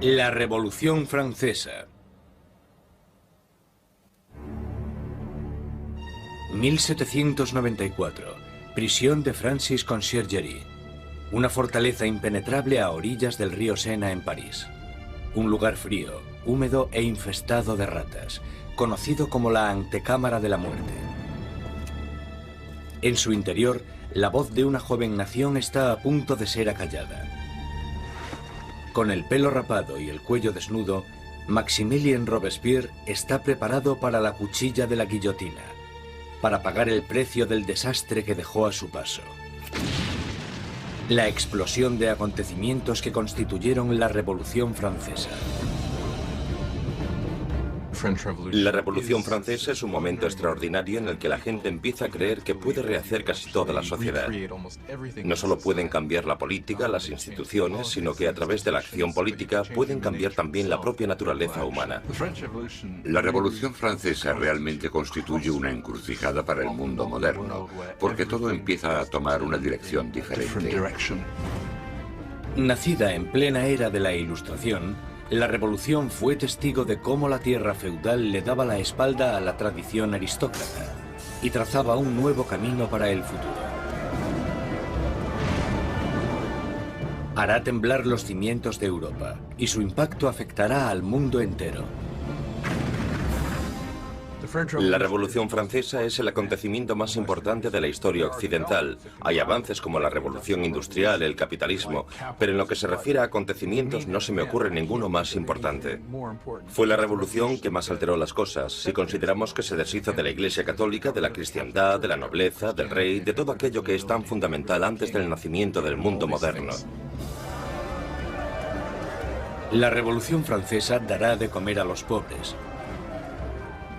La Revolución Francesa. 1794. Prisión de Francis Conciergerie. Una fortaleza impenetrable a orillas del río Sena en París. Un lugar frío, húmedo e infestado de ratas, conocido como la antecámara de la muerte. En su interior, la voz de una joven nación está a punto de ser acallada. Con el pelo rapado y el cuello desnudo, Maximilien Robespierre está preparado para la cuchilla de la guillotina, para pagar el precio del desastre que dejó a su paso. La explosión de acontecimientos que constituyeron la Revolución Francesa. La Revolución Francesa es un momento extraordinario en el que la gente empieza a creer que puede rehacer casi toda la sociedad. No solo pueden cambiar la política, las instituciones, sino que a través de la acción política pueden cambiar también la propia naturaleza humana. La Revolución Francesa realmente constituye una encrucijada para el mundo moderno, porque todo empieza a tomar una dirección diferente. Nacida en plena era de la Ilustración, la Revolución fue testigo de cómo la tierra feudal le daba la espalda a la tradición aristócrata y trazaba un nuevo camino para el futuro. Hará temblar los cimientos de Europa y su impacto afectará al mundo entero. La Revolución Francesa es el acontecimiento más importante de la historia occidental. Hay avances como la Revolución Industrial, el capitalismo, pero en lo que se refiere a acontecimientos no se me ocurre ninguno más importante. Fue la revolución que más alteró las cosas, si consideramos que se deshizo de la Iglesia Católica, de la cristiandad, de la nobleza, del rey, de todo aquello que es tan fundamental antes del nacimiento del mundo moderno. La Revolución Francesa dará de comer a los pobres.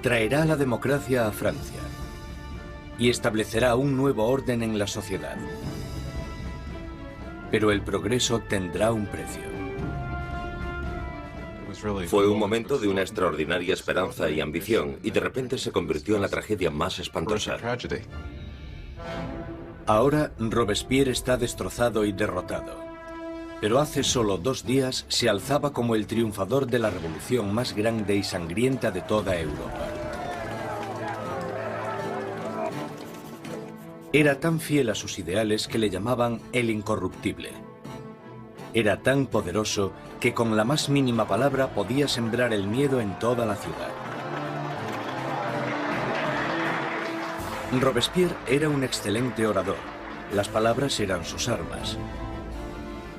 Traerá la democracia a Francia y establecerá un nuevo orden en la sociedad. Pero el progreso tendrá un precio. Fue un momento de una extraordinaria esperanza y ambición, y de repente se convirtió en la tragedia más espantosa. Ahora Robespierre está destrozado y derrotado. Pero hace solo 2 días se alzaba como el triunfador de la revolución más grande y sangrienta de toda Europa. Era tan fiel a sus ideales que le llamaban el incorruptible. Era tan poderoso que con la más mínima palabra podía sembrar el miedo en toda la ciudad. Robespierre era un excelente orador. Las palabras eran sus armas.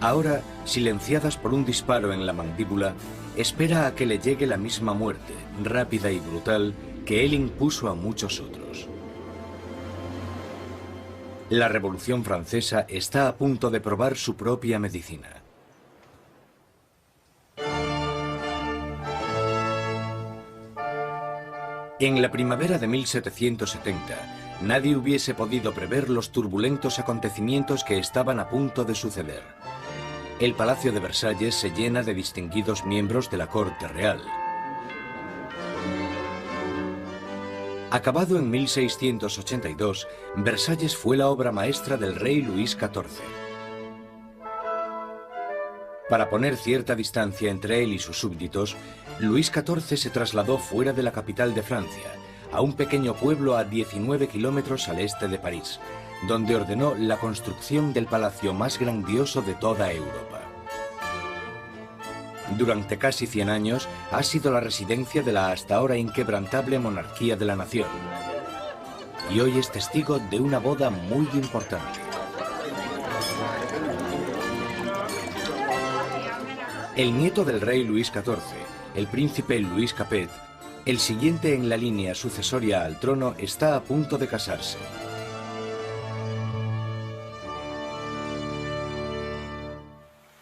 Ahora, silenciadas por un disparo en la mandíbula, espera a que le llegue la misma muerte, rápida y brutal, que él impuso a muchos otros. La Revolución Francesa está a punto de probar su propia medicina. En la primavera de 1770, nadie hubiese podido prever los turbulentos acontecimientos que estaban a punto de suceder. El Palacio de Versalles se llena de distinguidos miembros de la corte real. Acabado en 1682, Versalles fue la obra maestra del rey Luis XIV. Para poner cierta distancia entre él y sus súbditos, Luis XIV se trasladó fuera de la capital de Francia, a un pequeño pueblo a 19 kilómetros al este de París, donde ordenó la construcción del palacio más grandioso de toda Europa. Durante casi 100 años ha sido la residencia de la hasta ahora inquebrantable monarquía de la nación. Y hoy es testigo de una boda muy importante. El nieto del rey Luis XIV, el príncipe Louis Capet, el siguiente en la línea sucesoria al trono, está a punto de casarse.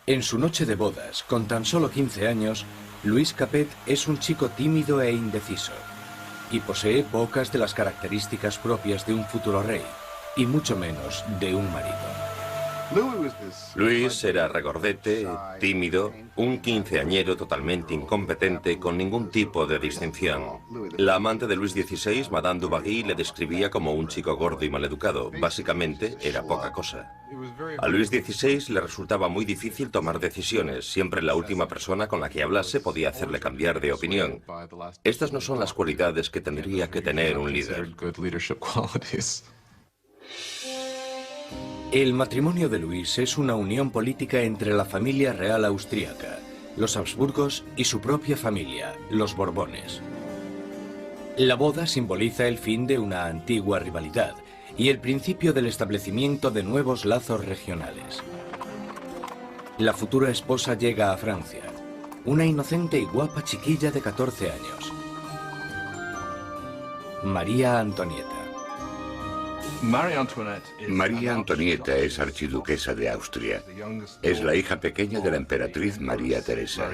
En su noche de bodas, con tan solo 15 años, Louis Capet es un chico tímido e indeciso, y posee pocas de las características propias de un futuro rey, y mucho menos de un marido. Luis era regordete, tímido, un quinceañero totalmente incompetente con ningún tipo de distinción. La amante de Luis XVI, Madame Dubarry, le describía como un chico gordo y maleducado. Básicamente, era poca cosa. A Luis XVI le resultaba muy difícil tomar decisiones. Siempre la última persona con la que hablase podía hacerle cambiar de opinión. Estas no son las cualidades que tendría que tener un líder. El matrimonio de Luis es una unión política entre la familia real austríaca, los Habsburgos y su propia familia, los Borbones. La boda simboliza el fin de una antigua rivalidad y el principio del establecimiento de nuevos lazos regionales. La futura esposa llega a Francia, una inocente y guapa chiquilla de 14 años. María Antonieta. María Antonieta es archiduquesa de Austria. Es la hija pequeña de la emperatriz María Teresa.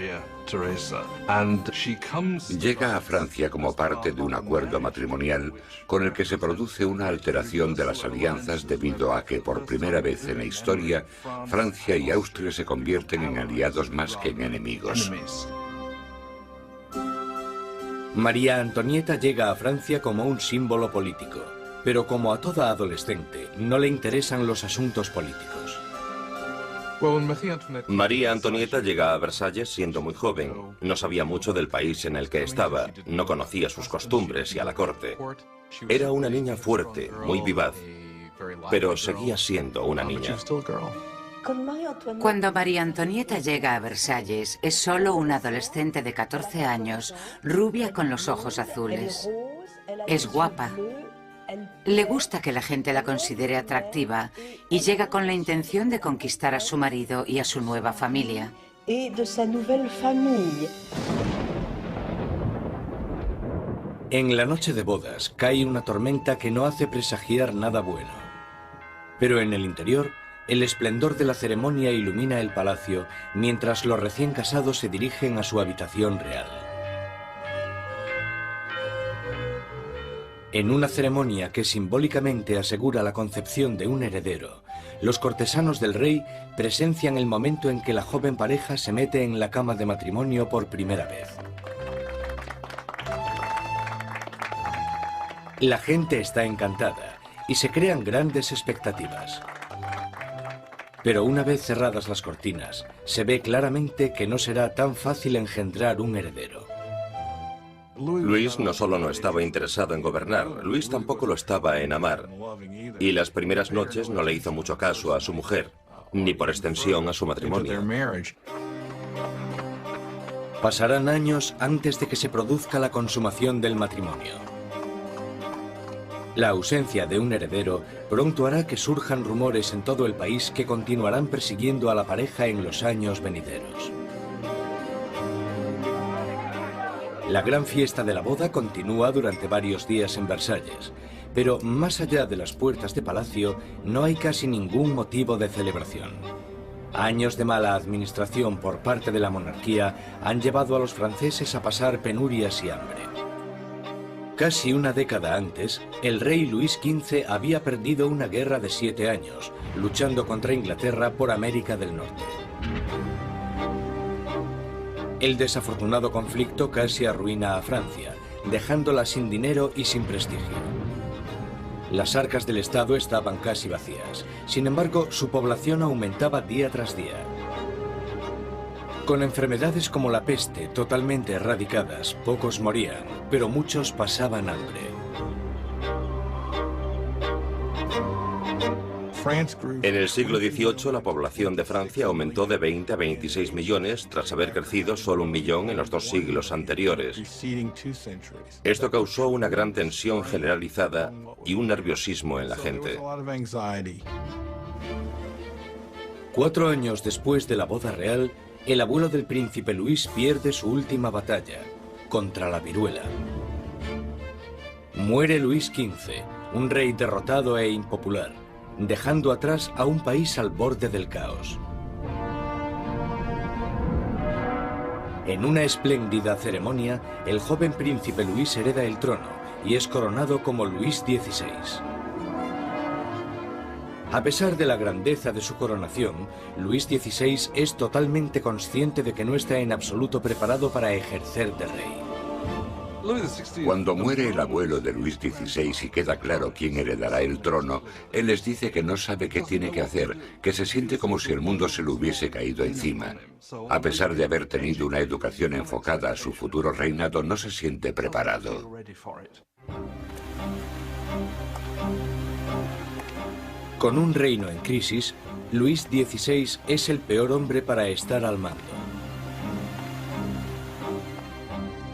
Llega a Francia como parte de un acuerdo matrimonial con el que se produce una alteración de las alianzas debido a que por primera vez en la historia Francia y Austria se convierten en aliados más que en enemigos. María Antonieta llega a Francia como un símbolo político. Pero como a toda adolescente, no le interesan los asuntos políticos. María Antonieta llega a Versalles siendo muy joven. No sabía mucho del país en el que estaba, no conocía sus costumbres y a la corte. Era una niña fuerte, muy vivaz, pero seguía siendo una niña. Cuando María Antonieta llega a Versalles, es solo una adolescente de 14 años, rubia con los ojos azules. Es guapa. Le gusta que la gente la considere atractiva y llega con la intención de conquistar a su marido y a su nueva familia. En la noche de bodas cae una tormenta que no hace presagiar nada bueno. Pero en el interior, el esplendor de la ceremonia ilumina el palacio mientras los recién casados se dirigen a su habitación real. En una ceremonia que simbólicamente asegura la concepción de un heredero, los cortesanos del rey presencian el momento en que la joven pareja se mete en la cama de matrimonio por primera vez. La gente está encantada y se crean grandes expectativas. Pero una vez cerradas las cortinas, se ve claramente que no será tan fácil engendrar un heredero. Luis no solo no estaba interesado en gobernar, Luis tampoco lo estaba en amar. Y las primeras noches no le hizo mucho caso a su mujer, ni por extensión a su matrimonio. Pasarán años antes de que se produzca la consumación del matrimonio. La ausencia de un heredero pronto hará que surjan rumores en todo el país que continuarán persiguiendo a la pareja en los años venideros. La gran fiesta de la boda continúa durante varios días en Versalles, pero más allá de las puertas de palacio no hay casi ningún motivo de celebración. Años de mala administración por parte de la monarquía han llevado a los franceses a pasar penurias y hambre. Casi una década antes, el rey Luis XV había perdido una guerra de 7 años, luchando contra Inglaterra por América del Norte. El desafortunado conflicto casi arruina a Francia, dejándola sin dinero y sin prestigio. Las arcas del Estado estaban casi vacías. Sin embargo, su población aumentaba día tras día. Con enfermedades como la peste totalmente erradicadas, pocos morían, pero muchos pasaban hambre. En el siglo XVIII, la población de Francia aumentó de 20 a 26 millones tras haber crecido solo 1 millón en los 2 siglos anteriores. Esto causó una gran tensión generalizada y un nerviosismo en la gente. 4 años después de la boda real, el abuelo del príncipe Luis pierde su última batalla, contra la viruela. Muere Luis XV, un rey derrotado e impopular, dejando atrás a un país al borde del caos. En una espléndida ceremonia, el joven príncipe Luis hereda el trono y es coronado como Luis XVI. A pesar de la grandeza de su coronación, Luis XVI es totalmente consciente de que no está en absoluto preparado para ejercer de rey. Cuando muere el abuelo de Luis XVI y queda claro quién heredará el trono, él les dice que no sabe qué tiene que hacer, que se siente como si el mundo se le hubiese caído encima. A pesar de haber tenido una educación enfocada a su futuro reinado, no se siente preparado. Con un reino en crisis, Luis XVI es el peor hombre para estar al mando.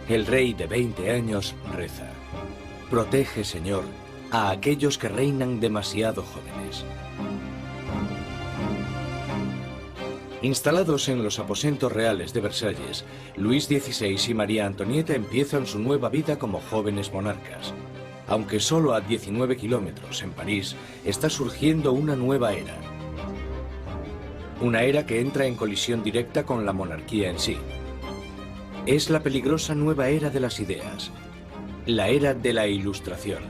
El rey de 20 años reza: protege, Señor, a aquellos que reinan demasiado jóvenes. Instalados en los aposentos reales de Versalles, Luis XVI y María Antonieta empiezan su nueva vida como jóvenes monarcas. Aunque solo a 19 kilómetros en París, está surgiendo una nueva era. Una era que entra en colisión directa con la monarquía en sí. Es la peligrosa nueva era de las ideas, la era de la Ilustración.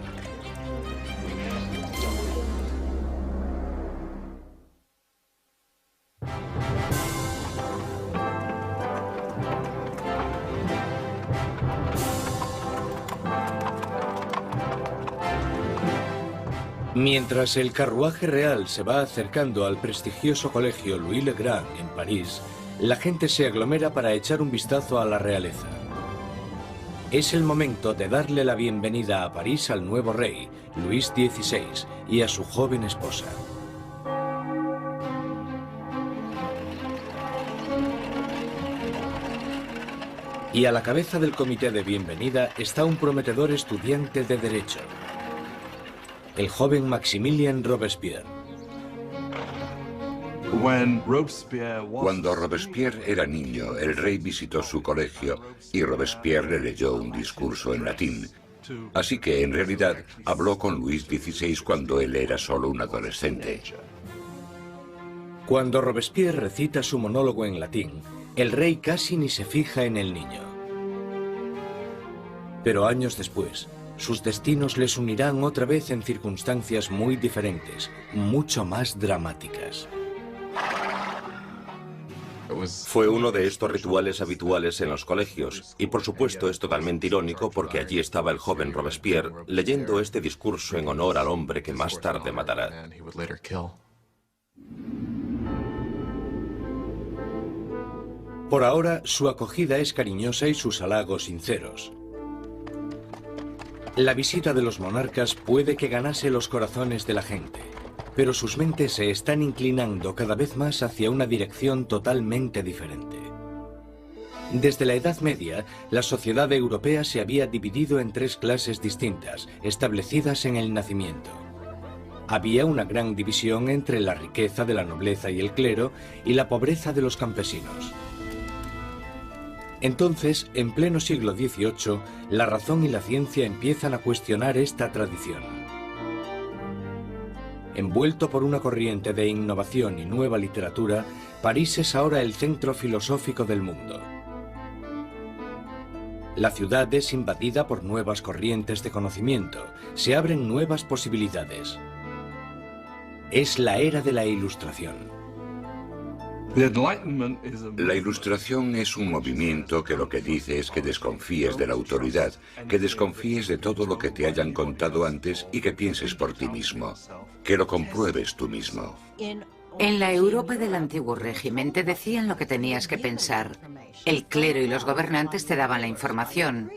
Mientras el carruaje real se va acercando al prestigioso colegio Louis le Grand en París, la gente se aglomera para echar un vistazo a la realeza. Es el momento de darle la bienvenida a París al nuevo rey, Luis XVI, y a su joven esposa. Y a la cabeza del comité de bienvenida está un prometedor estudiante de Derecho, el joven Maximilien Robespierre. Cuando Robespierre era niño, el rey visitó su colegio y Robespierre le leyó un discurso en latín. Así que, en realidad, habló con Luis XVI cuando él era solo un adolescente. Cuando Robespierre recita su monólogo en latín, el rey casi ni se fija en el niño. Pero años después, sus destinos les unirán otra vez en circunstancias muy diferentes, mucho más dramáticas. Fue uno de estos rituales habituales en los colegios, y por supuesto es totalmente irónico porque allí estaba el joven Robespierre leyendo este discurso en honor al hombre que más tarde matará. Por ahora, su acogida es cariñosa y sus halagos sinceros. La visita de los monarcas puede que ganase los corazones de la gente, pero sus mentes se están inclinando cada vez más hacia una dirección totalmente diferente. Desde la Edad Media, la sociedad europea se había dividido en tres clases distintas, establecidas en el nacimiento. Había una gran división entre la riqueza de la nobleza y el clero y la pobreza de los campesinos. Entonces, en pleno siglo XVIII, la razón y la ciencia empiezan a cuestionar esta tradición. Envuelto por una corriente de innovación y nueva literatura, París es ahora el centro filosófico del mundo. La ciudad es invadida por nuevas corrientes de conocimiento, se abren nuevas posibilidades. Es la era de la Ilustración. La Ilustración es un movimiento que lo que dice es que desconfíes de la autoridad, que desconfíes de todo lo que te hayan contado antes y que pienses por ti mismo, que lo compruebes tú mismo. En la Europa del antiguo régimen te decían lo que tenías que pensar. El clero y los gobernantes te daban la información.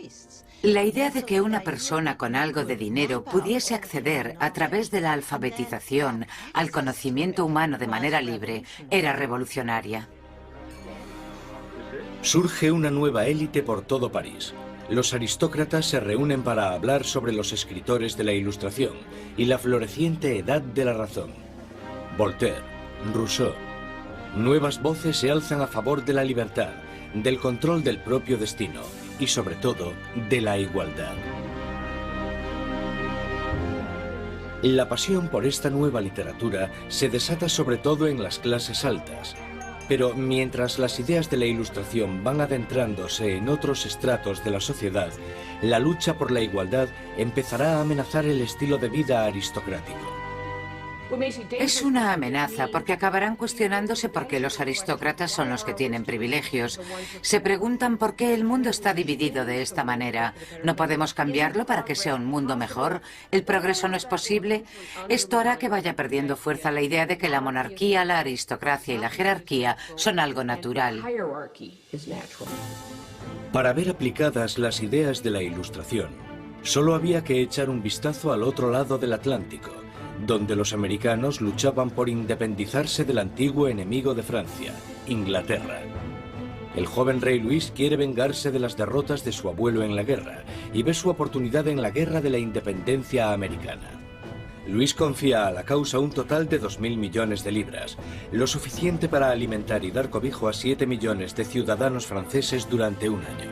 La idea de que una persona con algo de dinero pudiese acceder a través de la alfabetización al conocimiento humano de manera libre era revolucionaria. Surge una nueva élite por todo París. Los aristócratas se reúnen para hablar sobre los escritores de la Ilustración y la floreciente edad de la razón. Voltaire, Rousseau. Nuevas voces se alzan a favor de la libertad, del control del propio destino y, sobre todo, de la igualdad. La pasión por esta nueva literatura se desata sobre todo en las clases altas. Pero mientras las ideas de la Ilustración van adentrándose en otros estratos de la sociedad, la lucha por la igualdad empezará a amenazar el estilo de vida aristocrático. Es una amenaza porque acabarán cuestionándose por qué los aristócratas son los que tienen privilegios. Se preguntan por qué el mundo está dividido de esta manera. ¿No podemos cambiarlo para que sea un mundo mejor? ¿El progreso no es posible? Esto hará que vaya perdiendo fuerza la idea de que la monarquía, la aristocracia y la jerarquía son algo natural. Para ver aplicadas las ideas de la Ilustración, solo había que echar un vistazo al otro lado del Atlántico, donde los americanos luchaban por independizarse del antiguo enemigo de Francia, Inglaterra. El joven rey Luis quiere vengarse de las derrotas de su abuelo en la guerra y ve su oportunidad en la guerra de la independencia americana. Luis confía a la causa un total de 2.000 millones de libras, lo suficiente para alimentar y dar cobijo a 7 millones de ciudadanos franceses durante un año.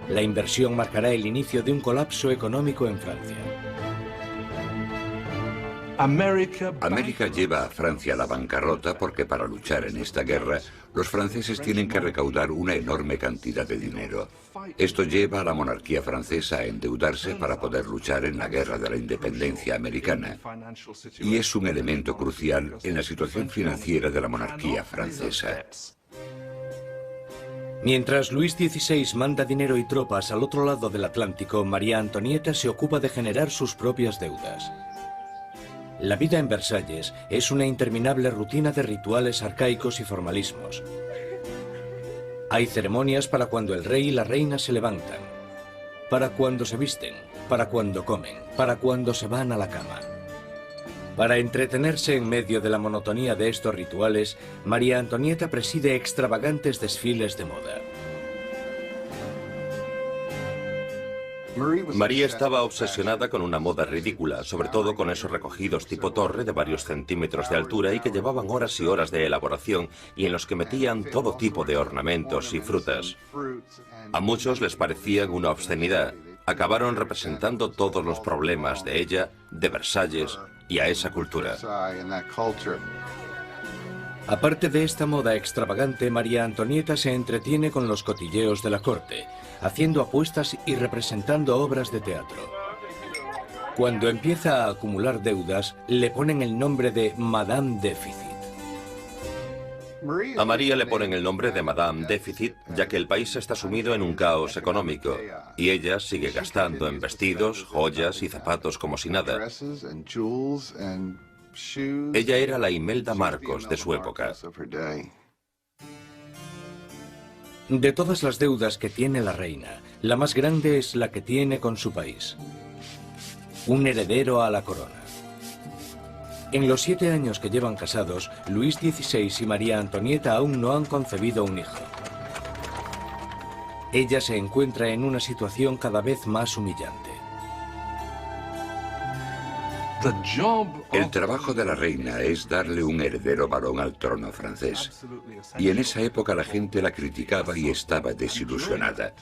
La inversión marcará el inicio de un colapso económico en Francia. América lleva a Francia a la bancarrota porque para luchar en esta guerra, los franceses tienen que recaudar una enorme cantidad de dinero. Esto lleva a la monarquía francesa a endeudarse para poder luchar en la guerra de la independencia americana. Y es un elemento crucial en la situación financiera de la monarquía francesa. Mientras Luis XVI manda dinero y tropas al otro lado del Atlántico, María Antonieta se ocupa de generar sus propias deudas. La vida en Versalles es una interminable rutina de rituales arcaicos y formalismos. Hay ceremonias para cuando el rey y la reina se levantan, para cuando se visten, para cuando comen, para cuando se van a la cama. Para entretenerse en medio de la monotonía de estos rituales, María Antonieta preside extravagantes desfiles de moda. María estaba obsesionada con una moda ridícula, sobre todo con esos recogidos tipo torre de varios centímetros de altura y que llevaban horas y horas de elaboración y en los que metían todo tipo de ornamentos y frutas. A muchos les parecían una obscenidad. Acabaron representando todos los problemas de ella, de Versalles y a esa cultura. Aparte de esta moda extravagante, María Antonieta se entretiene con los cotilleos de la corte, haciendo apuestas y representando obras de teatro. Cuando empieza a acumular deudas, le ponen el nombre de Madame Déficit. A María le ponen el nombre de Madame Déficit, ya que el país está sumido en un caos económico, y ella sigue gastando en vestidos, joyas y zapatos como si nada. Ella era la Imelda Marcos de su época. De todas las deudas que tiene la reina, la más grande es la que tiene con su país. Un heredero a la corona. En los 7 años que llevan casados, Luis XVI y María Antonieta aún no han concebido un hijo. Ella se encuentra en una situación cada vez más humillante. El trabajo de la reina es darle un heredero varón al trono francés. Y en esa época la gente la criticaba y estaba desilusionada.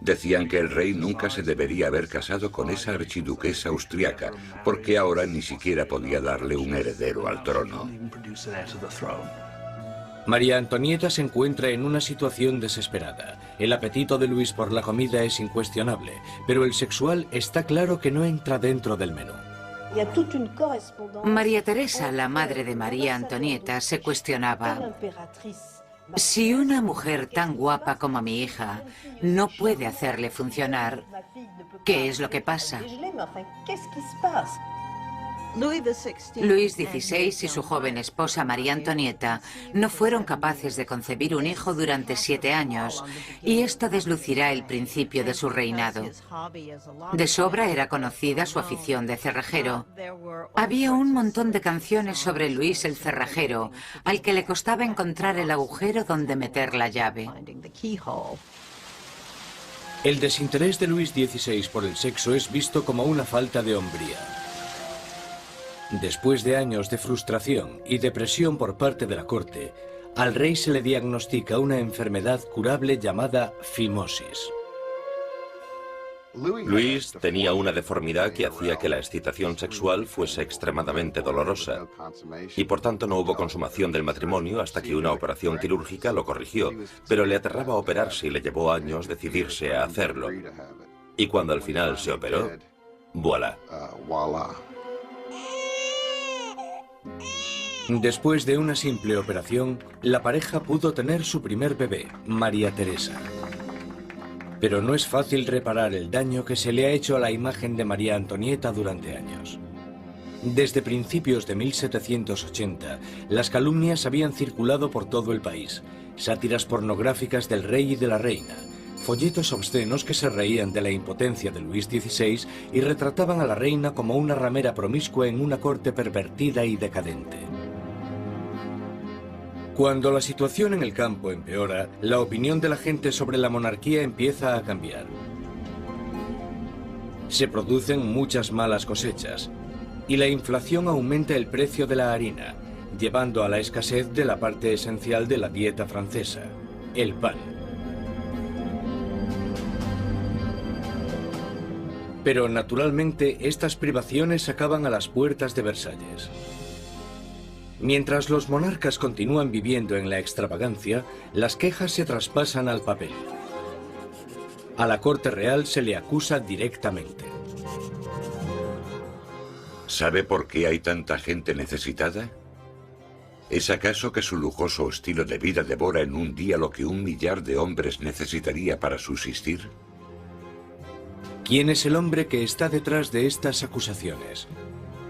Decían que el rey nunca se debería haber casado con esa archiduquesa austriaca, porque ahora ni siquiera podía darle un heredero al trono. María Antonieta se encuentra en una situación desesperada. El apetito de Luis por la comida es incuestionable, pero el sexual está claro que no entra dentro del menú. María Teresa, la madre de María Antonieta, se cuestionaba: si una mujer tan guapa como mi hija no puede hacerle funcionar, ¿qué es lo que pasa? Luis XVI y su joven esposa María Antonieta no fueron capaces de concebir un hijo durante 7 años, y esto deslucirá el principio de su reinado. De sobra era conocida su afición de cerrajero. Había un montón de canciones sobre Luis el cerrajero, al que le costaba encontrar el agujero donde meter la llave. El desinterés de Luis XVI por el sexo es visto como una falta de hombría. Después de años de frustración y depresión por parte de la corte, al rey se le diagnostica una enfermedad curable llamada fimosis. Luis tenía una deformidad que hacía que la excitación sexual fuese extremadamente dolorosa, y por tanto no hubo consumación del matrimonio hasta que una operación quirúrgica lo corrigió, pero le aterraba operarse y le llevó años decidirse a hacerlo. Y cuando al final se operó, voilà. Después de una simple operación, la pareja pudo tener su primer bebé, María Teresa. Pero no es fácil reparar el daño que se le ha hecho a la imagen de María Antonieta durante años. Desde principios de 1780, las calumnias habían circulado por todo el país. Sátiras pornográficas del rey y de la reina, folletos obscenos que se reían de la impotencia de Luis XVI y retrataban a la reina como una ramera promiscua en una corte pervertida y decadente. Cuando la situación en el campo empeora, la opinión de la gente sobre la monarquía empieza a cambiar. Se producen muchas malas cosechas y la inflación aumenta el precio de la harina, llevando a la escasez de la parte esencial de la dieta francesa, el pan. Pero naturalmente estas privaciones acaban a las puertas de Versalles. Mientras los monarcas continúan viviendo en la extravagancia, las quejas se traspasan al papel. A la corte real se le acusa directamente. ¿Sabe por qué hay tanta gente necesitada? ¿Es acaso que su lujoso estilo de vida devora en un día lo que 1 millar de hombres necesitaría para subsistir? ¿Quién es el hombre que está detrás de estas acusaciones?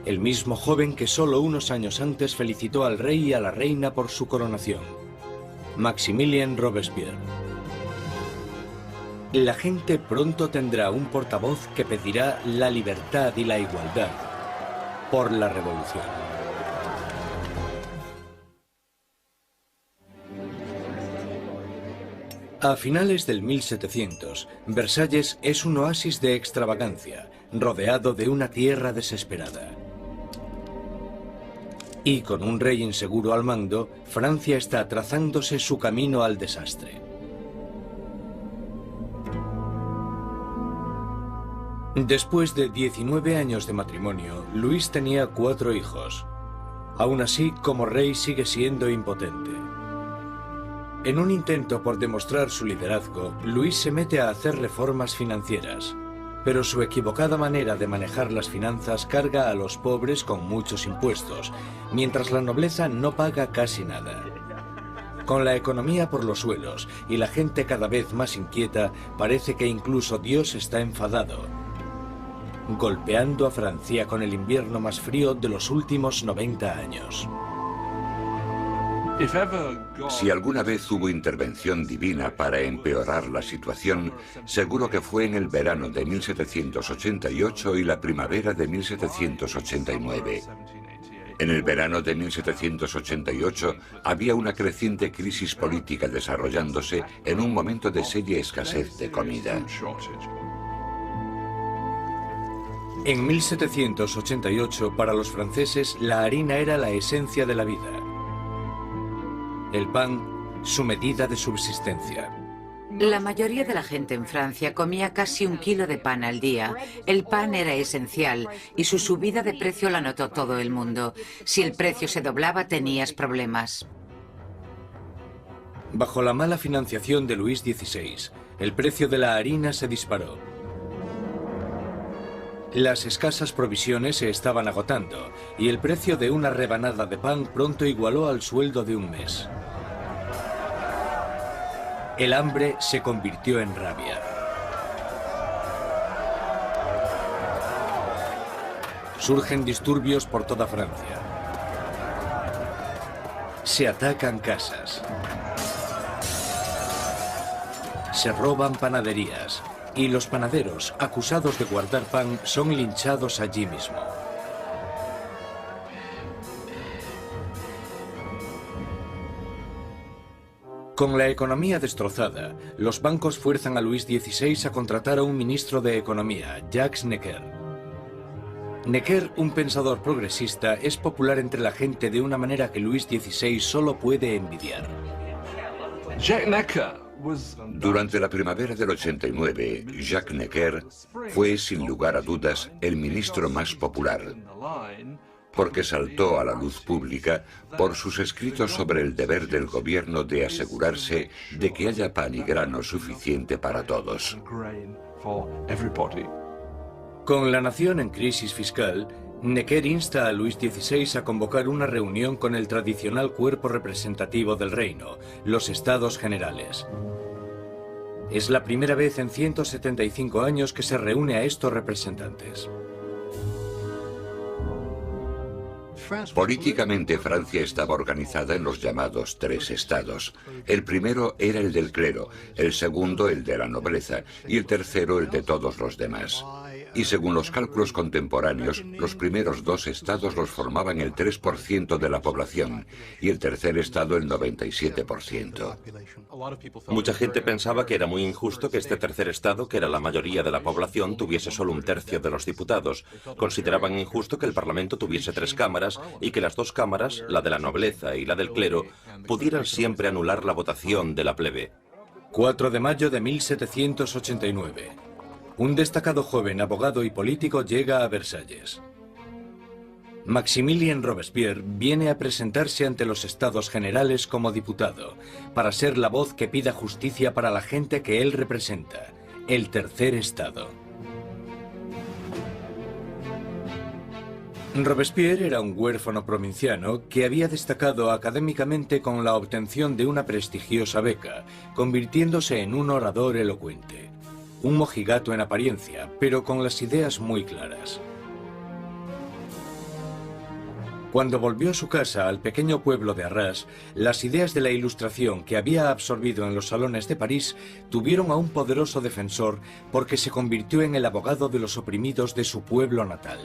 El mismo joven que solo unos años antes felicitó al rey y a la reina por su coronación, Maximilien Robespierre. La gente pronto tendrá un portavoz que pedirá la libertad y la igualdad por la revolución. A finales del 1700, Versalles es un oasis de extravagancia, rodeado de una tierra desesperada. Y con un rey inseguro al mando, Francia está trazándose su camino al desastre. Después de 19 años de matrimonio, Luis tenía 4 hijos. Aún así, como rey sigue siendo impotente. En un intento por demostrar su liderazgo, Luis se mete a hacer reformas financieras. Pero su equivocada manera de manejar las finanzas carga a los pobres con muchos impuestos, mientras la nobleza no paga casi nada. Con la economía por los suelos y la gente cada vez más inquieta, parece que incluso Dios está enfadado, golpeando a Francia con el invierno más frío de los últimos 90 años. Si alguna vez hubo intervención divina para empeorar la situación, seguro que fue en el verano de 1788 y la primavera de 1789. En el verano de 1788 había una creciente crisis política desarrollándose en un momento de seria escasez de comida. En 1788, para los franceses, la harina era la esencia de la vida. El pan, su medida de subsistencia. La mayoría de la gente en Francia comía casi 1 kilo de pan al día. El pan era esencial y su subida de precio la notó todo el mundo. Si el precio se doblaba, tenías problemas. Bajo la mala financiación de Luis XVI, el precio de la harina se disparó. Las escasas provisiones se estaban agotando y el precio de una rebanada de pan pronto igualó al sueldo de un mes. El hambre se convirtió en rabia. Surgen disturbios por toda Francia. Se atacan casas. Se roban panaderías. Y los panaderos, acusados de guardar pan, son linchados allí mismo. Con la economía destrozada, los bancos fuerzan a Luis XVI a contratar a un ministro de Economía, Jacques Necker. Necker, un pensador progresista, es popular entre la gente de una manera que Luis XVI solo puede envidiar. Durante la primavera del 89, Jacques Necker fue, sin lugar a dudas, el ministro más popular, porque saltó a la luz pública por sus escritos sobre el deber del gobierno de asegurarse de que haya pan y grano suficiente para todos. Con la nación en crisis fiscal, Necker insta a Luis XVI a convocar una reunión con el tradicional cuerpo representativo del reino, los Estados Generales. Es la primera vez en 175 años que se reúne a estos representantes. Políticamente, Francia estaba organizada en los llamados tres estados. El primero era el del clero, el segundo el de la nobleza y el tercero el de todos los demás. Y según los cálculos contemporáneos, los primeros dos estados los formaban el 3% de la población y el tercer estado el 97%. Mucha gente pensaba que era muy injusto que este tercer estado, que era la mayoría de la población, tuviese solo un tercio de los diputados. Consideraban injusto que el Parlamento tuviese 3 cámaras y que las 2 cámaras, la de la nobleza y la del clero, pudieran siempre anular la votación de la plebe. 4 de mayo de 1789. Un destacado joven abogado y político llega a Versalles. Maximilien Robespierre viene a presentarse ante los Estados Generales como diputado, para ser la voz que pida justicia para la gente que él representa, el tercer estado. Robespierre era un huérfano provinciano que había destacado académicamente con la obtención de una prestigiosa beca, convirtiéndose en un orador elocuente. Un mojigato en apariencia, pero con las ideas muy claras. Cuando volvió a su casa, al pequeño pueblo de Arras, las ideas de la Ilustración que había absorbido en los salones de París tuvieron a un poderoso defensor porque se convirtió en el abogado de los oprimidos de su pueblo natal.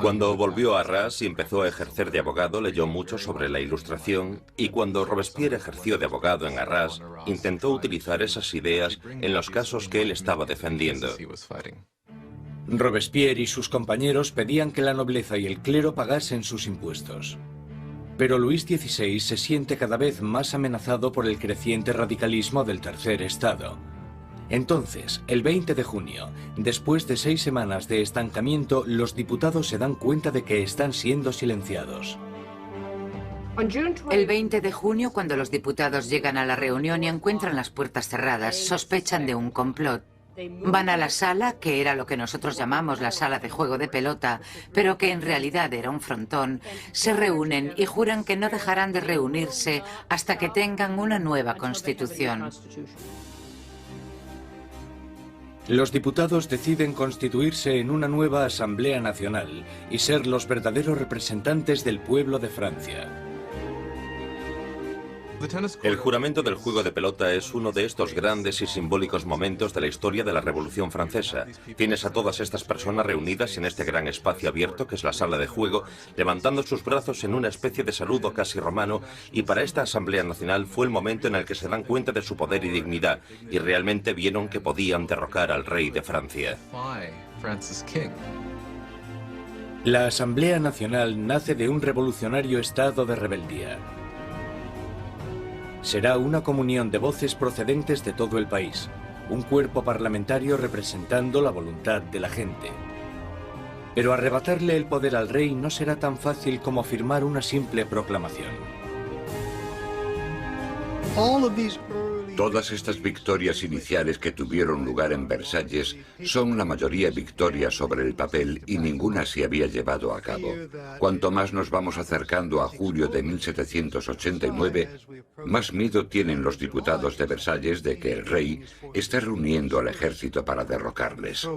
Cuando volvió a Arras y empezó a ejercer de abogado, leyó mucho sobre la Ilustración, y cuando Robespierre ejerció de abogado en Arras, intentó utilizar esas ideas en los casos que él estaba defendiendo. Robespierre y sus compañeros pedían que la nobleza y el clero pagasen sus impuestos. Pero Luis XVI se siente cada vez más amenazado por el creciente radicalismo del tercer estado. Entonces, el 20 de junio, después de 6 semanas de estancamiento, los diputados se dan cuenta de que están siendo silenciados. El 20 de junio, cuando los diputados llegan a la reunión y encuentran las puertas cerradas, sospechan de un complot. Van a la sala, que era lo que nosotros llamamos la sala de juego de pelota, pero que en realidad era un frontón, se reúnen y juran que no dejarán de reunirse hasta que tengan una nueva constitución. Los diputados deciden constituirse en una nueva Asamblea Nacional y ser los verdaderos representantes del pueblo de Francia. El juramento del juego de pelota es uno de estos grandes y simbólicos momentos de la historia de la Revolución Francesa. Tienes a todas estas personas reunidas en este gran espacio abierto que es la sala de juego, levantando sus brazos en una especie de saludo casi romano, y para esta Asamblea Nacional fue el momento en el que se dan cuenta de su poder y dignidad, y realmente vieron que podían derrocar al rey de Francia. La Asamblea Nacional nace de un revolucionario estado de rebeldía. Será una comunión de voces procedentes de todo el país, un cuerpo parlamentario representando la voluntad de la gente. Pero arrebatarle el poder al rey no será tan fácil como firmar una simple proclamación. Todas estas victorias iniciales que tuvieron lugar en Versalles son la mayoría victorias sobre el papel y ninguna se había llevado a cabo. Cuanto más nos vamos acercando a julio de 1789, más miedo tienen los diputados de Versalles de que el rey esté reuniendo al ejército para derrocarles.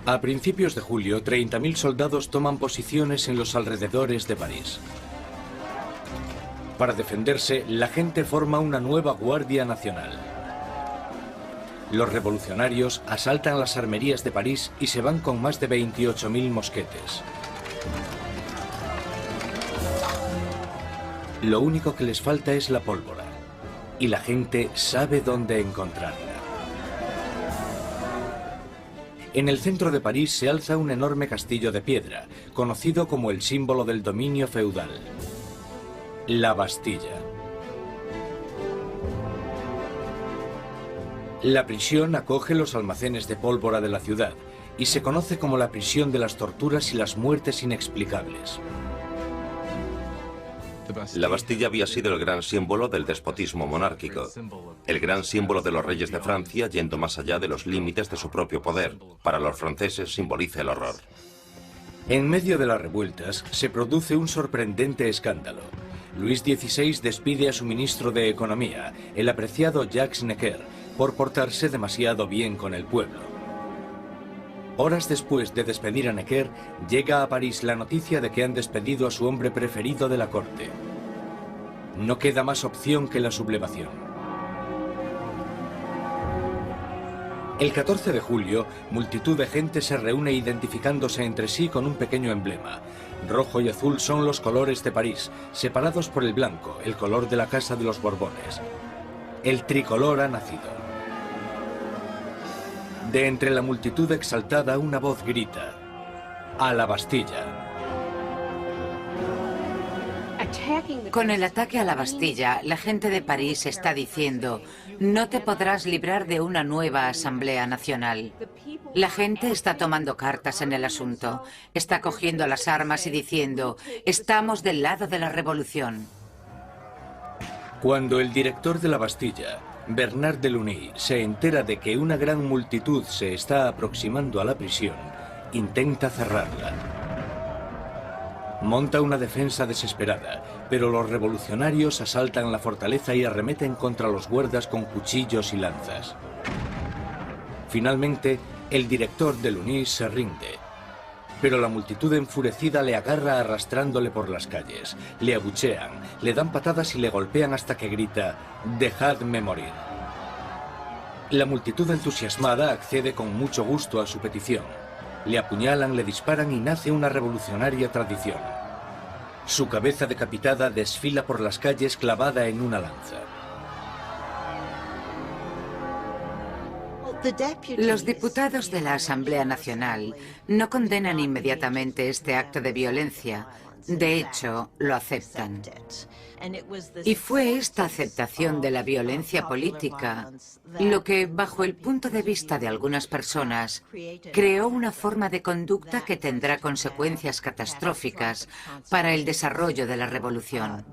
A principios de julio, 30.000 soldados toman posiciones en los alrededores de París. Para defenderse, la gente forma una nueva Guardia Nacional. Los revolucionarios asaltan las armerías de París y se van con más de 28.000 mosquetes. Lo único que les falta es la pólvora, y la gente sabe dónde encontrarla. En el centro de París se alza un enorme castillo de piedra, conocido como el símbolo del dominio feudal. La Bastilla. La prisión acoge los almacenes de pólvora de la ciudad y se conoce como la prisión de las torturas y las muertes inexplicables. La Bastilla había sido el gran símbolo del despotismo monárquico, el gran símbolo de los reyes de Francia yendo más allá de los límites de su propio poder. Para los franceses simboliza el horror. En medio de las revueltas se produce un sorprendente escándalo. Luis XVI despide a su ministro de Economía, el apreciado Jacques Necker, por portarse demasiado bien con el pueblo. Horas después de despedir a Necker, llega a París la noticia de que han despedido a su hombre preferido de la corte. No queda más opción que la sublevación. El 14 de julio, multitud de gente se reúne identificándose entre sí con un pequeño emblema. Rojo y azul son los colores de París, separados por el blanco, el color de la Casa de los Borbones. El tricolor ha nacido. De entre la multitud exaltada, una voz grita: ¡A la Bastilla! Con el ataque a la Bastilla, la gente de París está diciendo: no te podrás librar de una nueva Asamblea Nacional. La gente está tomando cartas en el asunto, está cogiendo las armas y diciendo: estamos del lado de la revolución. Cuando el director de la Bastilla, Bernard de Luynes, se entera de que una gran multitud se está aproximando a la prisión, intenta cerrarla. Monta una defensa desesperada, pero los revolucionarios asaltan la fortaleza y arremeten contra los guardas con cuchillos y lanzas. Finalmente, el director de Luynes se rinde, pero la multitud enfurecida le agarra arrastrándole por las calles, le abuchean, le dan patadas y le golpean hasta que grita: «¡Dejadme morir!». La multitud entusiasmada accede con mucho gusto a su petición. Le apuñalan, le disparan y nace una revolucionaria tradición. Su cabeza decapitada desfila por las calles clavada en una lanza. Los diputados de la Asamblea Nacional no condenan inmediatamente este acto de violencia. De hecho, lo aceptan. Y fue esta aceptación de la violencia política lo que, bajo el punto de vista de algunas personas, creó una forma de conducta que tendrá consecuencias catastróficas para el desarrollo de la revolución.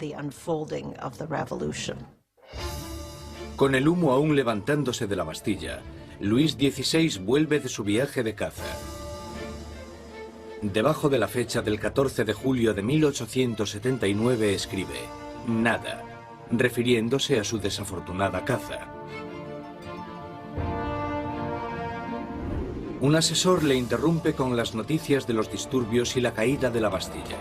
Con el humo aún levantándose de la Bastilla, Luis XVI vuelve de su viaje de caza. Debajo de la fecha del 14 de julio de 1879 escribe: «Nada», refiriéndose a su desafortunada caza. Un asesor le interrumpe con las noticias de los disturbios y la caída de la Bastilla.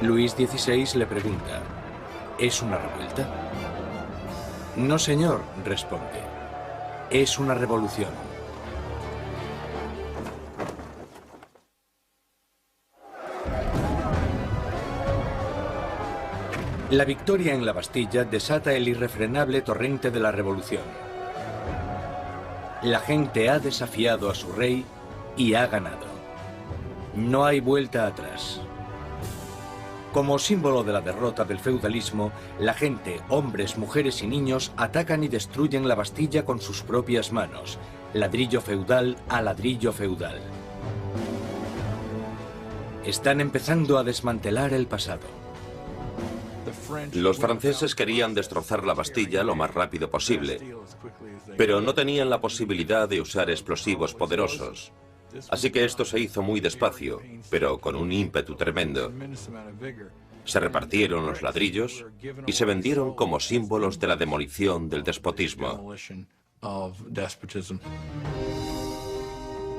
Luis XVI le pregunta: ¿es una revuelta? «No, señor», responde. «Es una revolución». La victoria en la Bastilla desata el irrefrenable torrente de la revolución. La gente ha desafiado a su rey y ha ganado. No hay vuelta atrás. Como símbolo de la derrota del feudalismo, la gente, hombres, mujeres y niños, atacan y destruyen la Bastilla con sus propias manos, ladrillo feudal a ladrillo feudal. Están empezando a desmantelar el pasado. Los franceses querían destrozar la Bastilla lo más rápido posible, pero no tenían la posibilidad de usar explosivos poderosos. Así que esto se hizo muy despacio, pero con un ímpetu tremendo. Se repartieron los ladrillos y se vendieron como símbolos de la demolición del despotismo.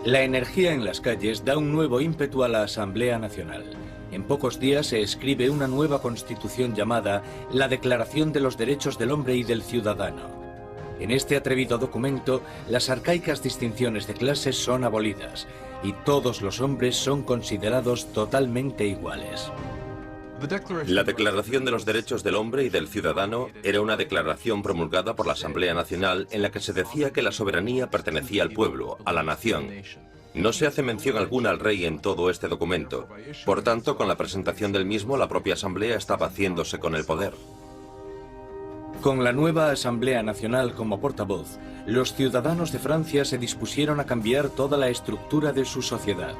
La energía en las calles da un nuevo ímpetu a la Asamblea Nacional. En pocos días se escribe una nueva constitución llamada la Declaración de los Derechos del Hombre y del Ciudadano. En este atrevido documento, las arcaicas distinciones de clases son abolidas y todos los hombres son considerados totalmente iguales. La Declaración de los Derechos del Hombre y del Ciudadano era una declaración promulgada por la Asamblea Nacional en la que se decía que la soberanía pertenecía al pueblo, a la nación. No se hace mención alguna al rey en todo este documento. Por tanto, con la presentación del mismo, la propia Asamblea estaba haciéndose con el poder. Con la nueva Asamblea Nacional como portavoz, los ciudadanos de Francia se dispusieron a cambiar toda la estructura de su sociedad.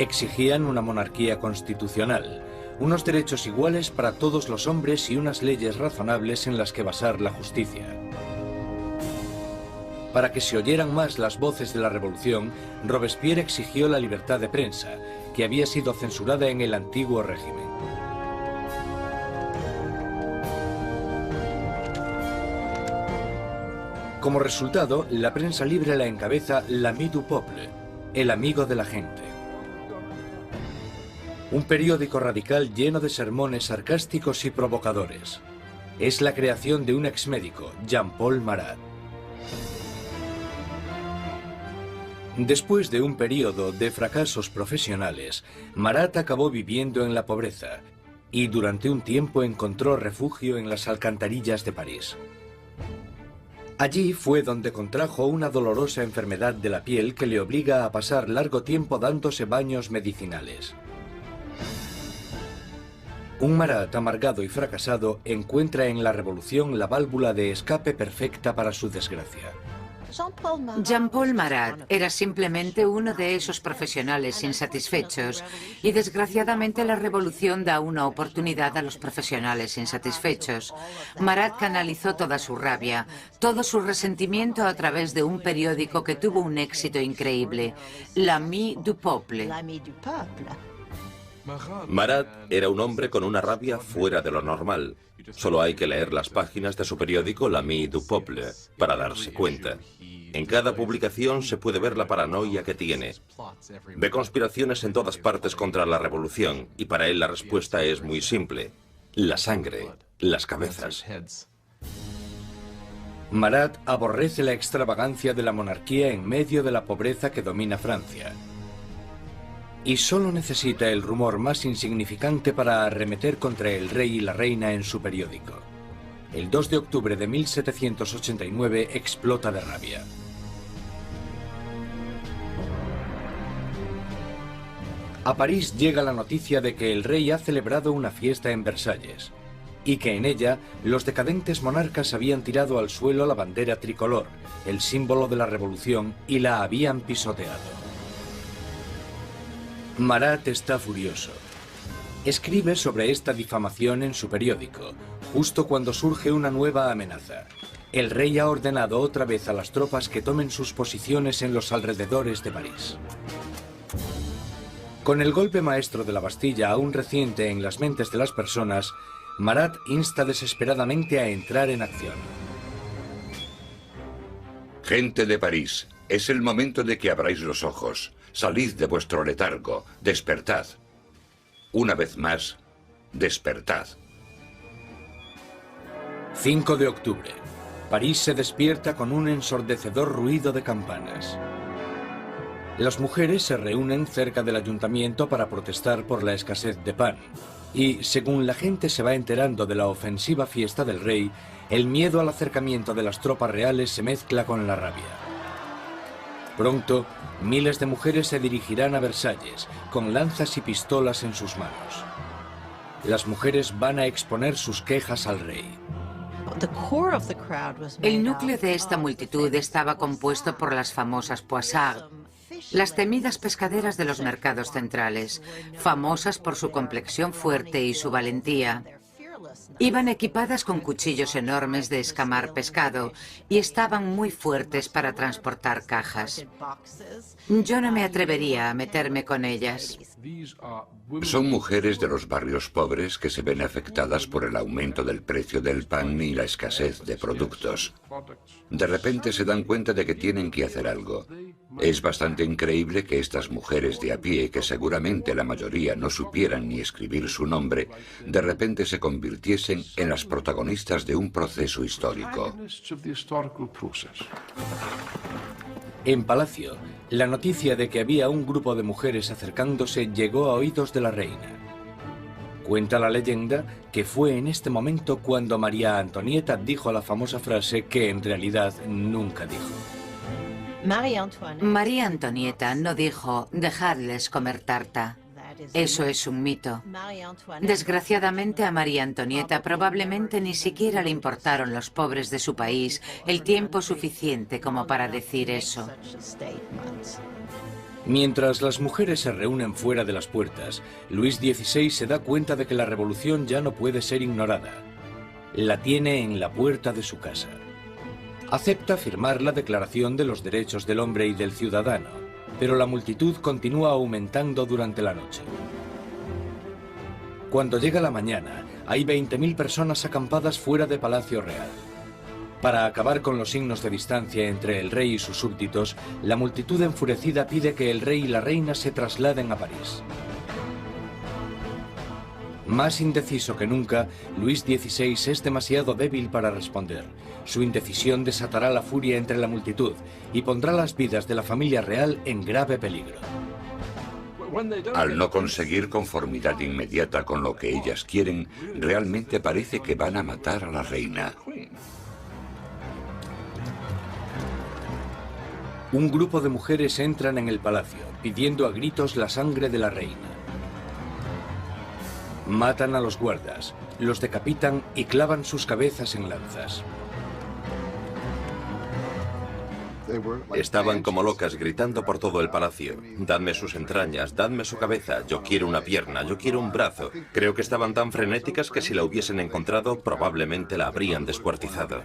Exigían una monarquía constitucional, unos derechos iguales para todos los hombres y unas leyes razonables en las que basar la justicia. Para que se oyeran más las voces de la revolución, Robespierre exigió la libertad de prensa, que había sido censurada en el antiguo régimen. Como resultado, la prensa libre la encabeza l'ami du peuple, el amigo de la gente. Un periódico radical lleno de sermones sarcásticos y provocadores. Es la creación de un exmédico, Jean-Paul Marat. Después de un periodo de fracasos profesionales, Marat acabó viviendo en la pobreza y durante un tiempo encontró refugio en las alcantarillas de París. Allí fue donde contrajo una dolorosa enfermedad de la piel que le obliga a pasar largo tiempo dándose baños medicinales. Un Marat amargado y fracasado encuentra en la revolución la válvula de escape perfecta para su desgracia. Jean-Paul Marat era simplemente uno de esos profesionales insatisfechos y desgraciadamente la revolución da una oportunidad a los profesionales insatisfechos. Marat canalizó toda su rabia, todo su resentimiento a través de un periódico que tuvo un éxito increíble, l'ami du peuple. Marat era un hombre con una rabia fuera de lo normal. Solo hay que leer las páginas de su periódico l'ami du peuple para darse cuenta. En cada publicación se puede ver la paranoia que tiene. Ve conspiraciones en todas partes contra la revolución y para él la respuesta es muy simple. La sangre, las cabezas. Marat aborrece la extravagancia de la monarquía en medio de la pobreza que domina Francia. Y solo necesita el rumor más insignificante para arremeter contra el rey y la reina en su periódico. El 2 de octubre de 1789 explota de rabia. A París llega la noticia de que el rey ha celebrado una fiesta en Versalles y que en ella los decadentes monarcas habían tirado al suelo la bandera tricolor, el símbolo de la revolución, y la habían pisoteado. Marat está furioso. Escribe sobre esta difamación en su periódico, justo cuando surge una nueva amenaza. El rey ha ordenado otra vez a las tropas que tomen sus posiciones en los alrededores de París. Con el golpe maestro de la Bastilla aún reciente en las mentes de las personas, Marat insta desesperadamente a entrar en acción. Gente de París, es el momento de que abráis los ojos. Salid de vuestro letargo, despertad. Una vez más, despertad. 5 de octubre. París se despierta con un ensordecedor ruido de campanas. Las mujeres se reúnen cerca del ayuntamiento para protestar por la escasez de pan. Y, según la gente se va enterando de la ofensiva fiesta del rey, el miedo al acercamiento de las tropas reales se mezcla con la rabia. Pronto, miles de mujeres se dirigirán a Versalles, con lanzas y pistolas en sus manos. Las mujeres van a exponer sus quejas al rey. El núcleo de esta multitud estaba compuesto por las famosas poissardes, las temidas pescaderas de los mercados centrales, famosas por su complexión fuerte y su valentía. Iban equipadas con cuchillos enormes de escamar pescado y estaban muy fuertes para transportar cajas. Yo no me atrevería a meterme con ellas. Son mujeres de los barrios pobres que se ven afectadas por el aumento del precio del pan y la escasez de productos. De repente se dan cuenta de que tienen que hacer algo. Es bastante increíble que estas mujeres de a pie, que seguramente la mayoría no supieran ni escribir su nombre, de repente se convirtiesen en las protagonistas de un proceso histórico. En Palacio, la noticia de que había un grupo de mujeres acercándose llegó a oídos de la reina. Cuenta la leyenda que fue en este momento cuando María Antonieta dijo la famosa frase que en realidad nunca dijo. María Antonieta no dijo, dejadles comer tarta. Eso es un mito. Desgraciadamente a María Antonieta probablemente ni siquiera le importaron los pobres de su país el tiempo suficiente como para decir eso. Mientras las mujeres se reúnen fuera de las puertas, Luis XVI se da cuenta de que la revolución ya no puede ser ignorada. La tiene en la puerta de su casa. Acepta firmar la Declaración de los Derechos del Hombre y del Ciudadano, pero la multitud continúa aumentando durante la noche. Cuando llega la mañana, hay 20.000 personas acampadas fuera de Palacio Real. Para acabar con los signos de distancia entre el rey y sus súbditos, la multitud enfurecida pide que el rey y la reina se trasladen a París. Más indeciso que nunca, Luis XVI es demasiado débil para responder. Su indecisión desatará la furia entre la multitud y pondrá las vidas de la familia real en grave peligro. Al no conseguir conformidad inmediata con lo que ellas quieren, realmente parece que van a matar a la reina. Un grupo de mujeres entran en el palacio, pidiendo a gritos la sangre de la reina. Matan a los guardas, los decapitan y clavan sus cabezas en lanzas. Estaban como locas gritando por todo el palacio. Dadme sus entrañas, dadme su cabeza, yo quiero una pierna, yo quiero un brazo. Creo que estaban tan frenéticas que si la hubiesen encontrado probablemente la habrían descuartizado.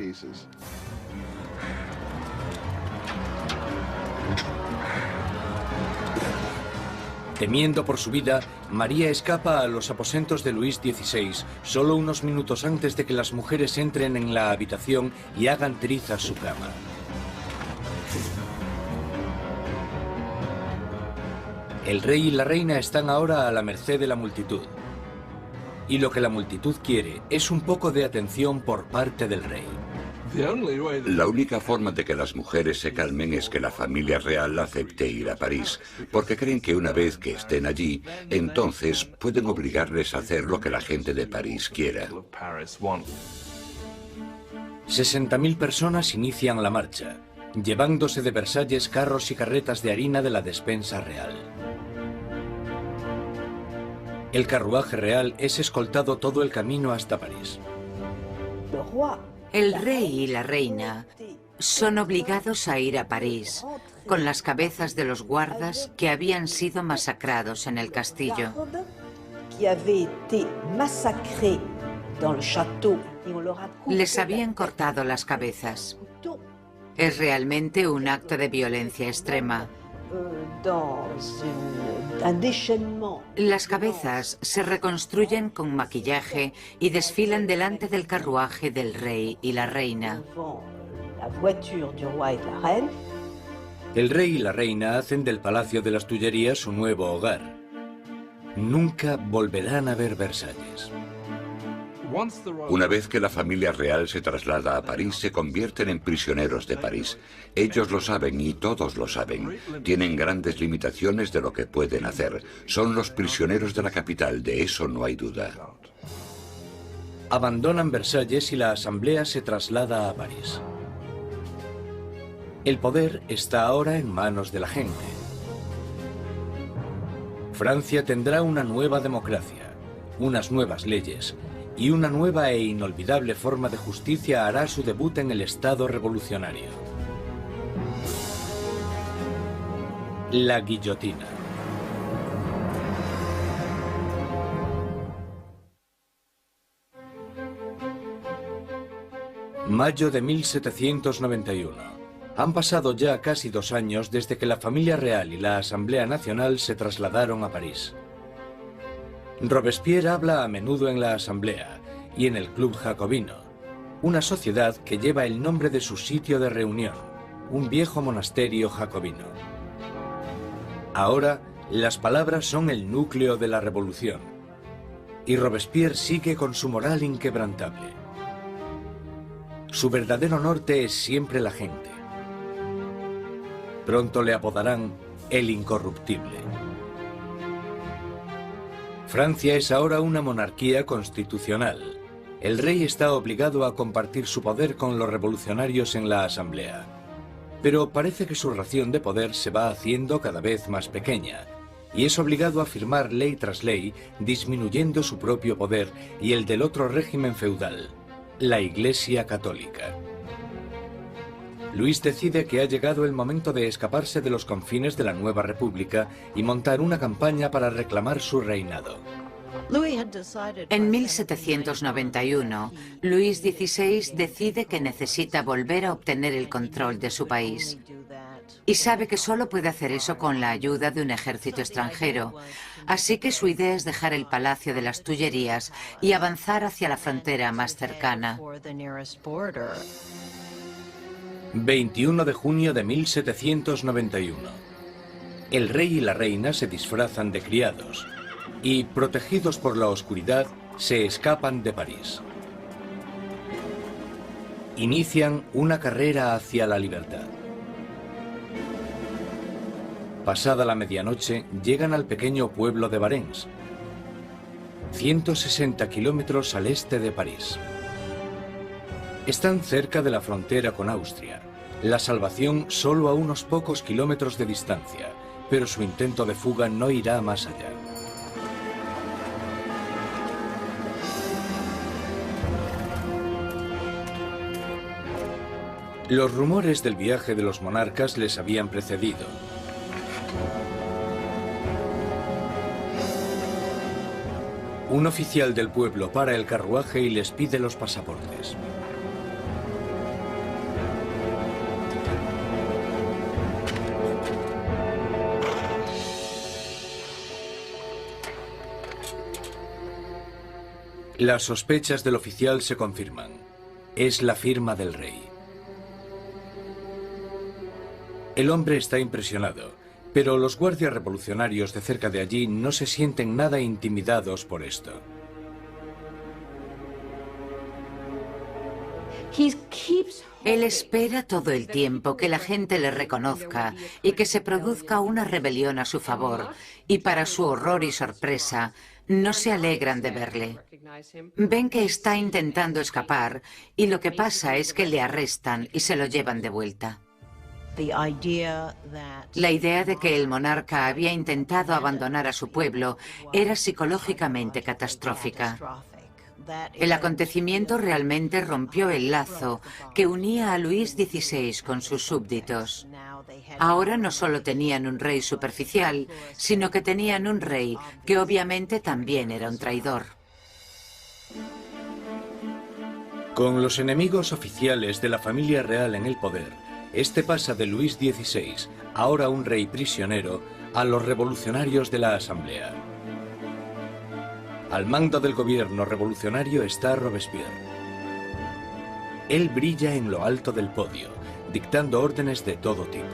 Temiendo por su vida, María escapa a los aposentos de Luis XVI solo unos minutos antes de que las mujeres entren en la habitación y hagan trizas su cama. El rey y la reina están ahora a la merced de la multitud. Y lo que la multitud quiere es un poco de atención por parte del rey. La única forma de que las mujeres se calmen es que la familia real acepte ir a París, porque creen que una vez que estén allí, entonces pueden obligarles a hacer lo que la gente de París quiera. 60.000 personas inician la marcha, llevándose de Versalles carros y carretas de harina de la despensa real. El carruaje real es escoltado todo el camino hasta París. El rey y la reina son obligados a ir a París con las cabezas de los guardas que habían sido masacrados en el castillo. Les habían cortado las cabezas. Es realmente un acto de violencia extrema. Las cabezas se reconstruyen con maquillaje y desfilan delante del carruaje del rey y la reina. El rey y la reina hacen del Palacio de las Tullerías su nuevo hogar. Nunca volverán a ver Versalles. Una vez que la familia real se traslada a París, se convierten en prisioneros de París. Ellos lo saben y todos lo saben. Tienen grandes limitaciones de lo que pueden hacer. Son los prisioneros de la capital, de eso no hay duda. Abandonan Versalles y la asamblea se traslada a París. El poder está ahora en manos de la gente. Francia tendrá una nueva democracia, unas nuevas leyes, y una nueva e inolvidable forma de justicia hará su debut en el Estado revolucionario. La guillotina. Mayo de 1791. Han pasado ya casi 2 años desde que la familia real y la Asamblea Nacional se trasladaron a París. Robespierre habla a menudo en la Asamblea y en el Club Jacobino, una sociedad que lleva el nombre de su sitio de reunión, un viejo monasterio jacobino. Ahora, las palabras son el núcleo de la revolución, y Robespierre sigue con su moral inquebrantable. Su verdadero norte es siempre la gente. Pronto le apodarán el incorruptible. Francia es ahora una monarquía constitucional. El rey está obligado a compartir su poder con los revolucionarios en la Asamblea. Pero parece que su ración de poder se va haciendo cada vez más pequeña, y es obligado a firmar ley tras ley, disminuyendo su propio poder y el del otro régimen feudal, la Iglesia Católica. Luis decide que ha llegado el momento de escaparse de los confines de la nueva república y montar una campaña para reclamar su reinado. En 1791, Luis XVI decide que necesita volver a obtener el control de su país. Y sabe que solo puede hacer eso con la ayuda de un ejército extranjero. Así que su idea es dejar el Palacio de las Tullerías y avanzar hacia la frontera más cercana. 21 de junio de 1791. El rey y la reina se disfrazan de criados y, protegidos por la oscuridad, se escapan de París. Inician una carrera hacia la libertad. Pasada la medianoche, llegan al pequeño pueblo de Varennes, 160 kilómetros al este de París. Están cerca de la frontera con Austria, la salvación solo a unos pocos kilómetros de distancia, pero su intento de fuga no irá más allá. Los rumores del viaje de los monarcas les habían precedido. Un oficial del pueblo para el carruaje y les pide los pasaportes. Las sospechas del oficial se confirman. Es la firma del rey. El hombre está impresionado, pero los guardias revolucionarios de cerca de allí no se sienten nada intimidados por esto. Él espera todo el tiempo que la gente le reconozca y que se produzca una rebelión a su favor, y para su horror y sorpresa, no se alegran de verle. Ven que está intentando escapar y lo que pasa es que le arrestan y se lo llevan de vuelta. La idea de que el monarca había intentado abandonar a su pueblo era psicológicamente catastrófica. El acontecimiento realmente rompió el lazo que unía a Luis XVI con sus súbditos. Ahora no solo tenían un rey superficial, sino que tenían un rey que obviamente también era un traidor. Con los enemigos oficiales de la familia real en el poder, este pasa de Luis XVI, ahora un rey prisionero, a los revolucionarios de la Asamblea. Al mando del gobierno revolucionario está Robespierre. Él brilla en lo alto del podio, dictando órdenes de todo tipo.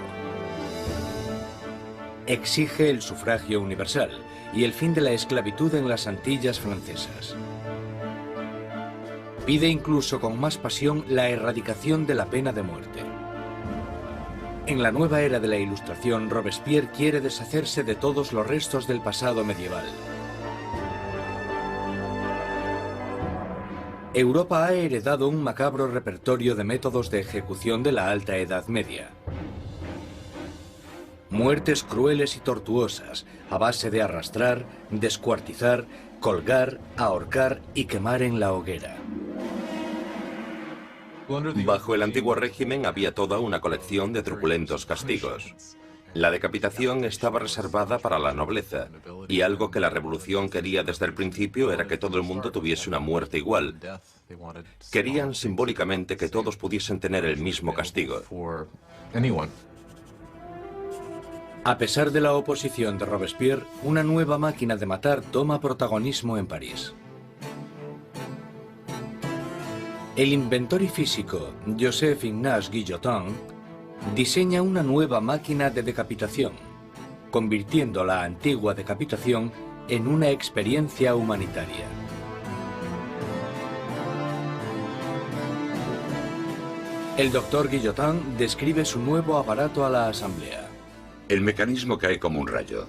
Exige el sufragio universal y el fin de la esclavitud en las Antillas francesas. Pide incluso con más pasión la erradicación de la pena de muerte. En la nueva era de la Ilustración, Robespierre quiere deshacerse de todos los restos del pasado medieval. Europa ha heredado un macabro repertorio de métodos de ejecución de la Alta Edad Media. Muertes crueles y tortuosas, a base de arrastrar, descuartizar, colgar, ahorcar y quemar en la hoguera. Bajo el antiguo régimen había toda una colección de truculentos castigos. La decapitación estaba reservada para la nobleza, y algo que la revolución quería desde el principio era que todo el mundo tuviese una muerte igual. Querían simbólicamente que todos pudiesen tener el mismo castigo. A pesar de la oposición de Robespierre, una nueva máquina de matar toma protagonismo en París. El inventor y físico Joseph Ignace Guillotin diseña una nueva máquina de decapitación, convirtiendo la antigua decapitación en una experiencia humanitaria. El doctor Guillotin describe su nuevo aparato a la Asamblea. El mecanismo cae como un rayo.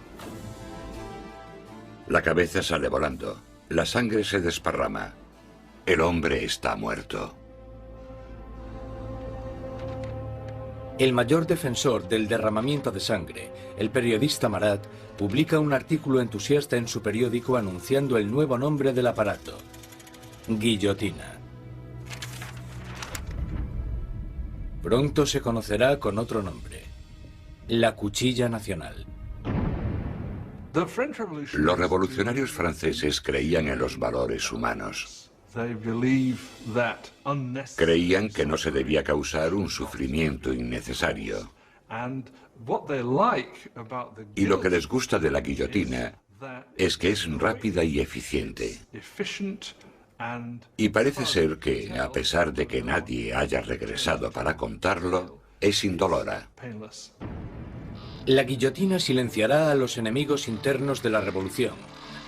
La cabeza sale volando. La sangre se desparrama. El hombre está muerto. El mayor defensor del derramamiento de sangre, el periodista Marat, publica un artículo entusiasta en su periódico anunciando el nuevo nombre del aparato: guillotina. Pronto se conocerá con otro nombre: la Cuchilla Nacional. Los revolucionarios franceses creían en los valores humanos. Creían que no se debía causar un sufrimiento innecesario. Y lo que les gusta de la guillotina es que es rápida y eficiente. Y parece ser que, a pesar de que nadie haya regresado para contarlo, es indolora. La guillotina silenciará a los enemigos internos de la revolución,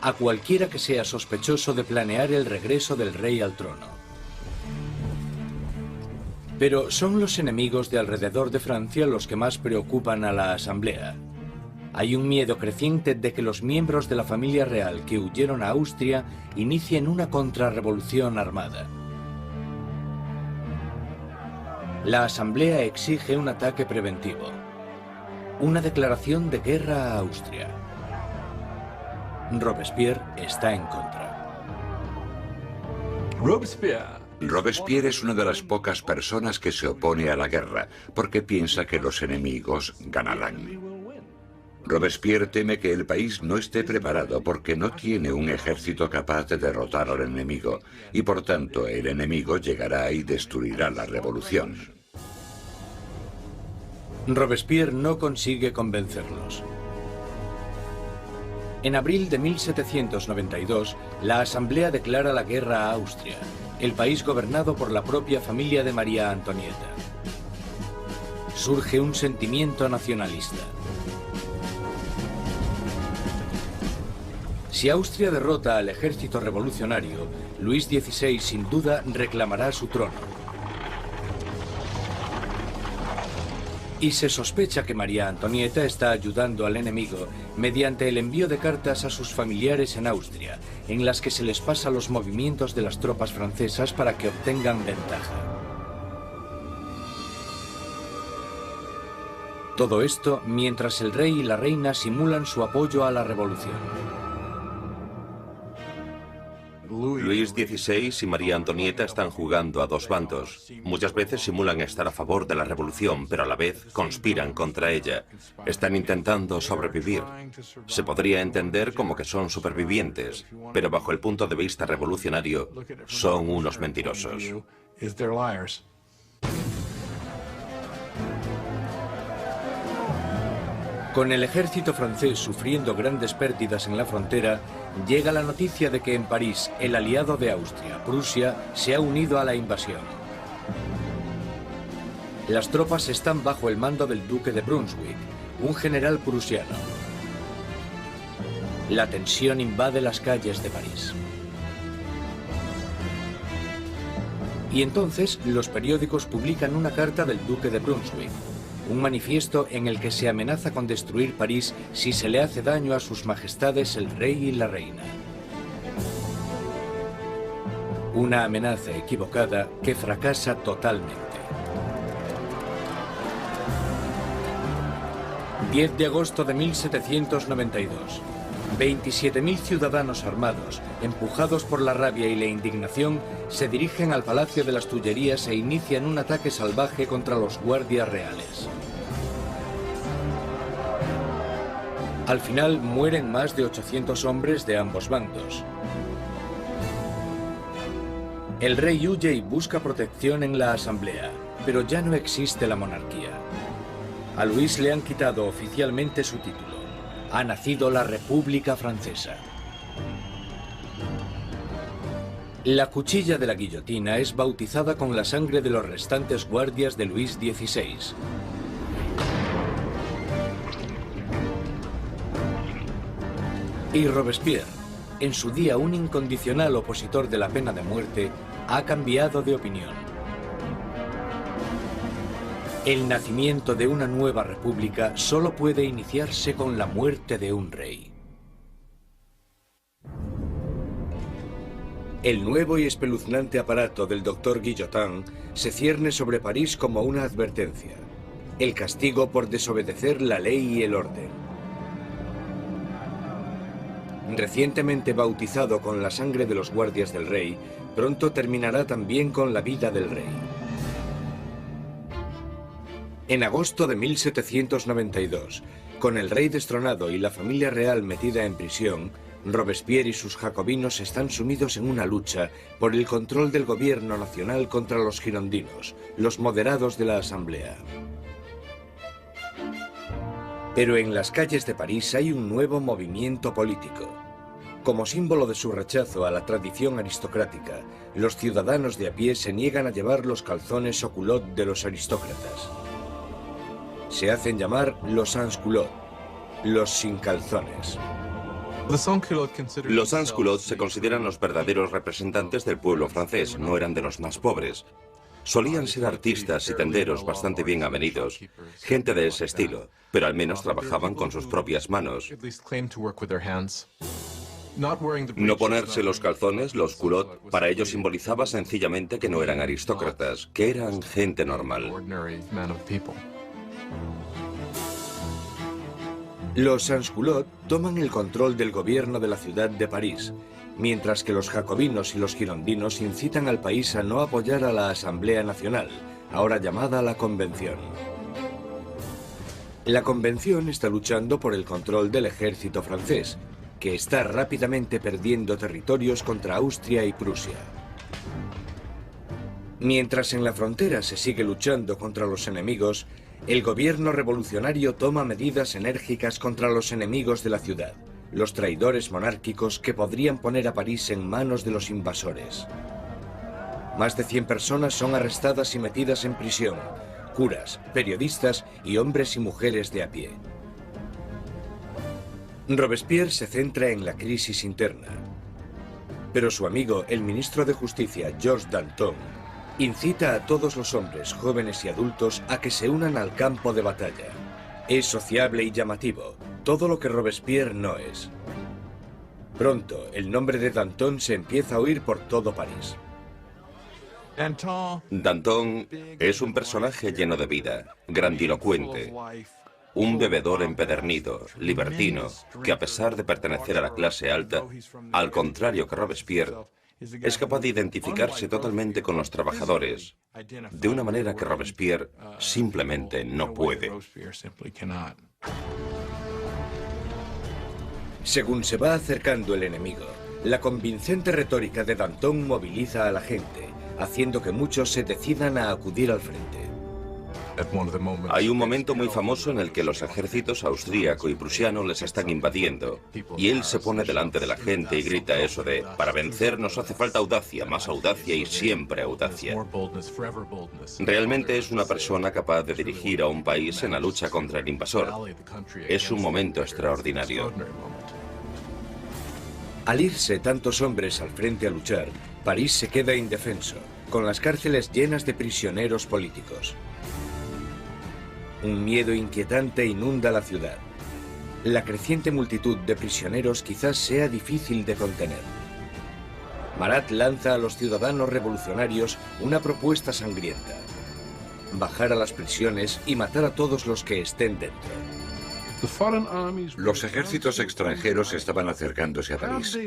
a cualquiera que sea sospechoso de planear el regreso del rey al trono. Pero son los enemigos de alrededor de Francia los que más preocupan a la Asamblea. Hay un miedo creciente de que los miembros de la familia real que huyeron a Austria inicien una contrarrevolución armada. La Asamblea exige un ataque preventivo, una declaración de guerra a Austria. Robespierre está en contra. Robespierre es una de las pocas personas que se opone a la guerra, porque piensa que los enemigos ganarán. Robespierre teme que el país no esté preparado porque no tiene un ejército capaz de derrotar al enemigo, y por tanto el enemigo llegará y destruirá la revolución. Robespierre no consigue convencerlos. En abril de 1792, la Asamblea declara la guerra a Austria, el país gobernado por la propia familia de María Antonieta. Surge un sentimiento nacionalista. Si Austria derrota al ejército revolucionario, Luis XVI sin duda reclamará su trono. Y se sospecha que María Antonieta está ayudando al enemigo mediante el envío de cartas a sus familiares en Austria, en las que se les pasa los movimientos de las tropas francesas para que obtengan ventaja. Todo esto mientras el rey y la reina simulan su apoyo a la revolución. Luis XVI y María Antonieta están jugando a dos bandos. Muchas veces simulan estar a favor de la revolución, pero a la vez conspiran contra ella. Están intentando sobrevivir. Se podría entender como que son supervivientes, pero bajo el punto de vista revolucionario, son unos mentirosos. Con el ejército francés sufriendo grandes pérdidas en la frontera, llega la noticia de que en París el aliado de Austria, Prusia, se ha unido a la invasión. Las tropas están bajo el mando del duque de Brunswick, un general prusiano. La tensión invade las calles de París. Y entonces los periódicos publican una carta del duque de Brunswick, un manifiesto en el que se amenaza con destruir París si se le hace daño a sus majestades el rey y la reina. Una amenaza equivocada que fracasa totalmente. 10 de agosto de 1792. 27.000 ciudadanos armados, empujados por la rabia y la indignación, se dirigen al Palacio de las Tullerías e inician un ataque salvaje contra los guardias reales. Al final mueren más de 800 hombres de ambos bandos. El rey huye y busca protección en la Asamblea, pero ya no existe la monarquía. A Luis le han quitado oficialmente su título. Ha nacido la República Francesa. La cuchilla de la guillotina es bautizada con la sangre de los restantes guardias de Luis XVI. Y Robespierre, en su día un incondicional opositor de la pena de muerte, ha cambiado de opinión. El nacimiento de una nueva república solo puede iniciarse con la muerte de un rey. El nuevo y espeluznante aparato del doctor Guillotin se cierne sobre París como una advertencia. El castigo por desobedecer la ley y el orden. Recientemente bautizado con la sangre de los guardias del rey, pronto terminará también con la vida del rey. En agosto de 1792, con el rey destronado y la familia real metida en prisión, Robespierre y sus jacobinos están sumidos en una lucha por el control del gobierno nacional contra los girondinos, los moderados de la Asamblea. Pero en las calles de París hay un nuevo movimiento político. Como símbolo de su rechazo a la tradición aristocrática, los ciudadanos de a pie se niegan a llevar los calzones o culottes de los aristócratas. Se hacen llamar los sans-culottes, los sin calzones. Los sans-culottes se consideran los verdaderos representantes del pueblo francés, no eran de los más pobres. Solían ser artistas y tenderos bastante bien avenidos, gente de ese estilo, pero al menos trabajaban con sus propias manos. No ponerse los calzones, los culottes, para ellos simbolizaba sencillamente que no eran aristócratas, que eran gente normal. Los sans-culottes toman el control del gobierno de la ciudad de París, mientras que los jacobinos y los girondinos incitan al país a no apoyar a la Asamblea Nacional, ahora llamada la Convención. La Convención está luchando por el control del ejército francés, que está rápidamente perdiendo territorios contra Austria y Prusia. Mientras en la frontera se sigue luchando contra los enemigos, el gobierno revolucionario toma medidas enérgicas contra los enemigos de la ciudad, los traidores monárquicos que podrían poner a París en manos de los invasores. Más de 100 personas son arrestadas y metidas en prisión, curas, periodistas y hombres y mujeres de a pie. Robespierre se centra en la crisis interna, pero su amigo, el ministro de Justicia, Georges Danton, incita a todos los hombres, jóvenes y adultos a que se unan al campo de batalla. Es sociable y llamativo, todo lo que Robespierre no es. Pronto, el nombre de Danton se empieza a oír por todo París. Danton es un personaje lleno de vida, grandilocuente, un bebedor empedernido, libertino, que a pesar de pertenecer a la clase alta, al contrario que Robespierre, es capaz de identificarse totalmente con los trabajadores, de una manera que Robespierre simplemente no puede. Según se va acercando el enemigo, la convincente retórica de Danton moviliza a la gente, haciendo que muchos se decidan a acudir al frente. Hay un momento muy famoso en el que los ejércitos austríaco y prusiano les están invadiendo, y él se pone delante de la gente y grita eso de: para vencer nos hace falta audacia, más audacia y siempre audacia. Realmente es una persona capaz de dirigir a un país en la lucha contra el invasor. Es un momento extraordinario. Al irse tantos hombres al frente a luchar, París se queda indefenso, con las cárceles llenas de prisioneros políticos. Un miedo inquietante inunda la ciudad. La creciente multitud de prisioneros quizás sea difícil de contener. Marat lanza a los ciudadanos revolucionarios una propuesta sangrienta: bajar a las prisiones y matar a todos los que estén dentro. Los ejércitos extranjeros estaban acercándose a París.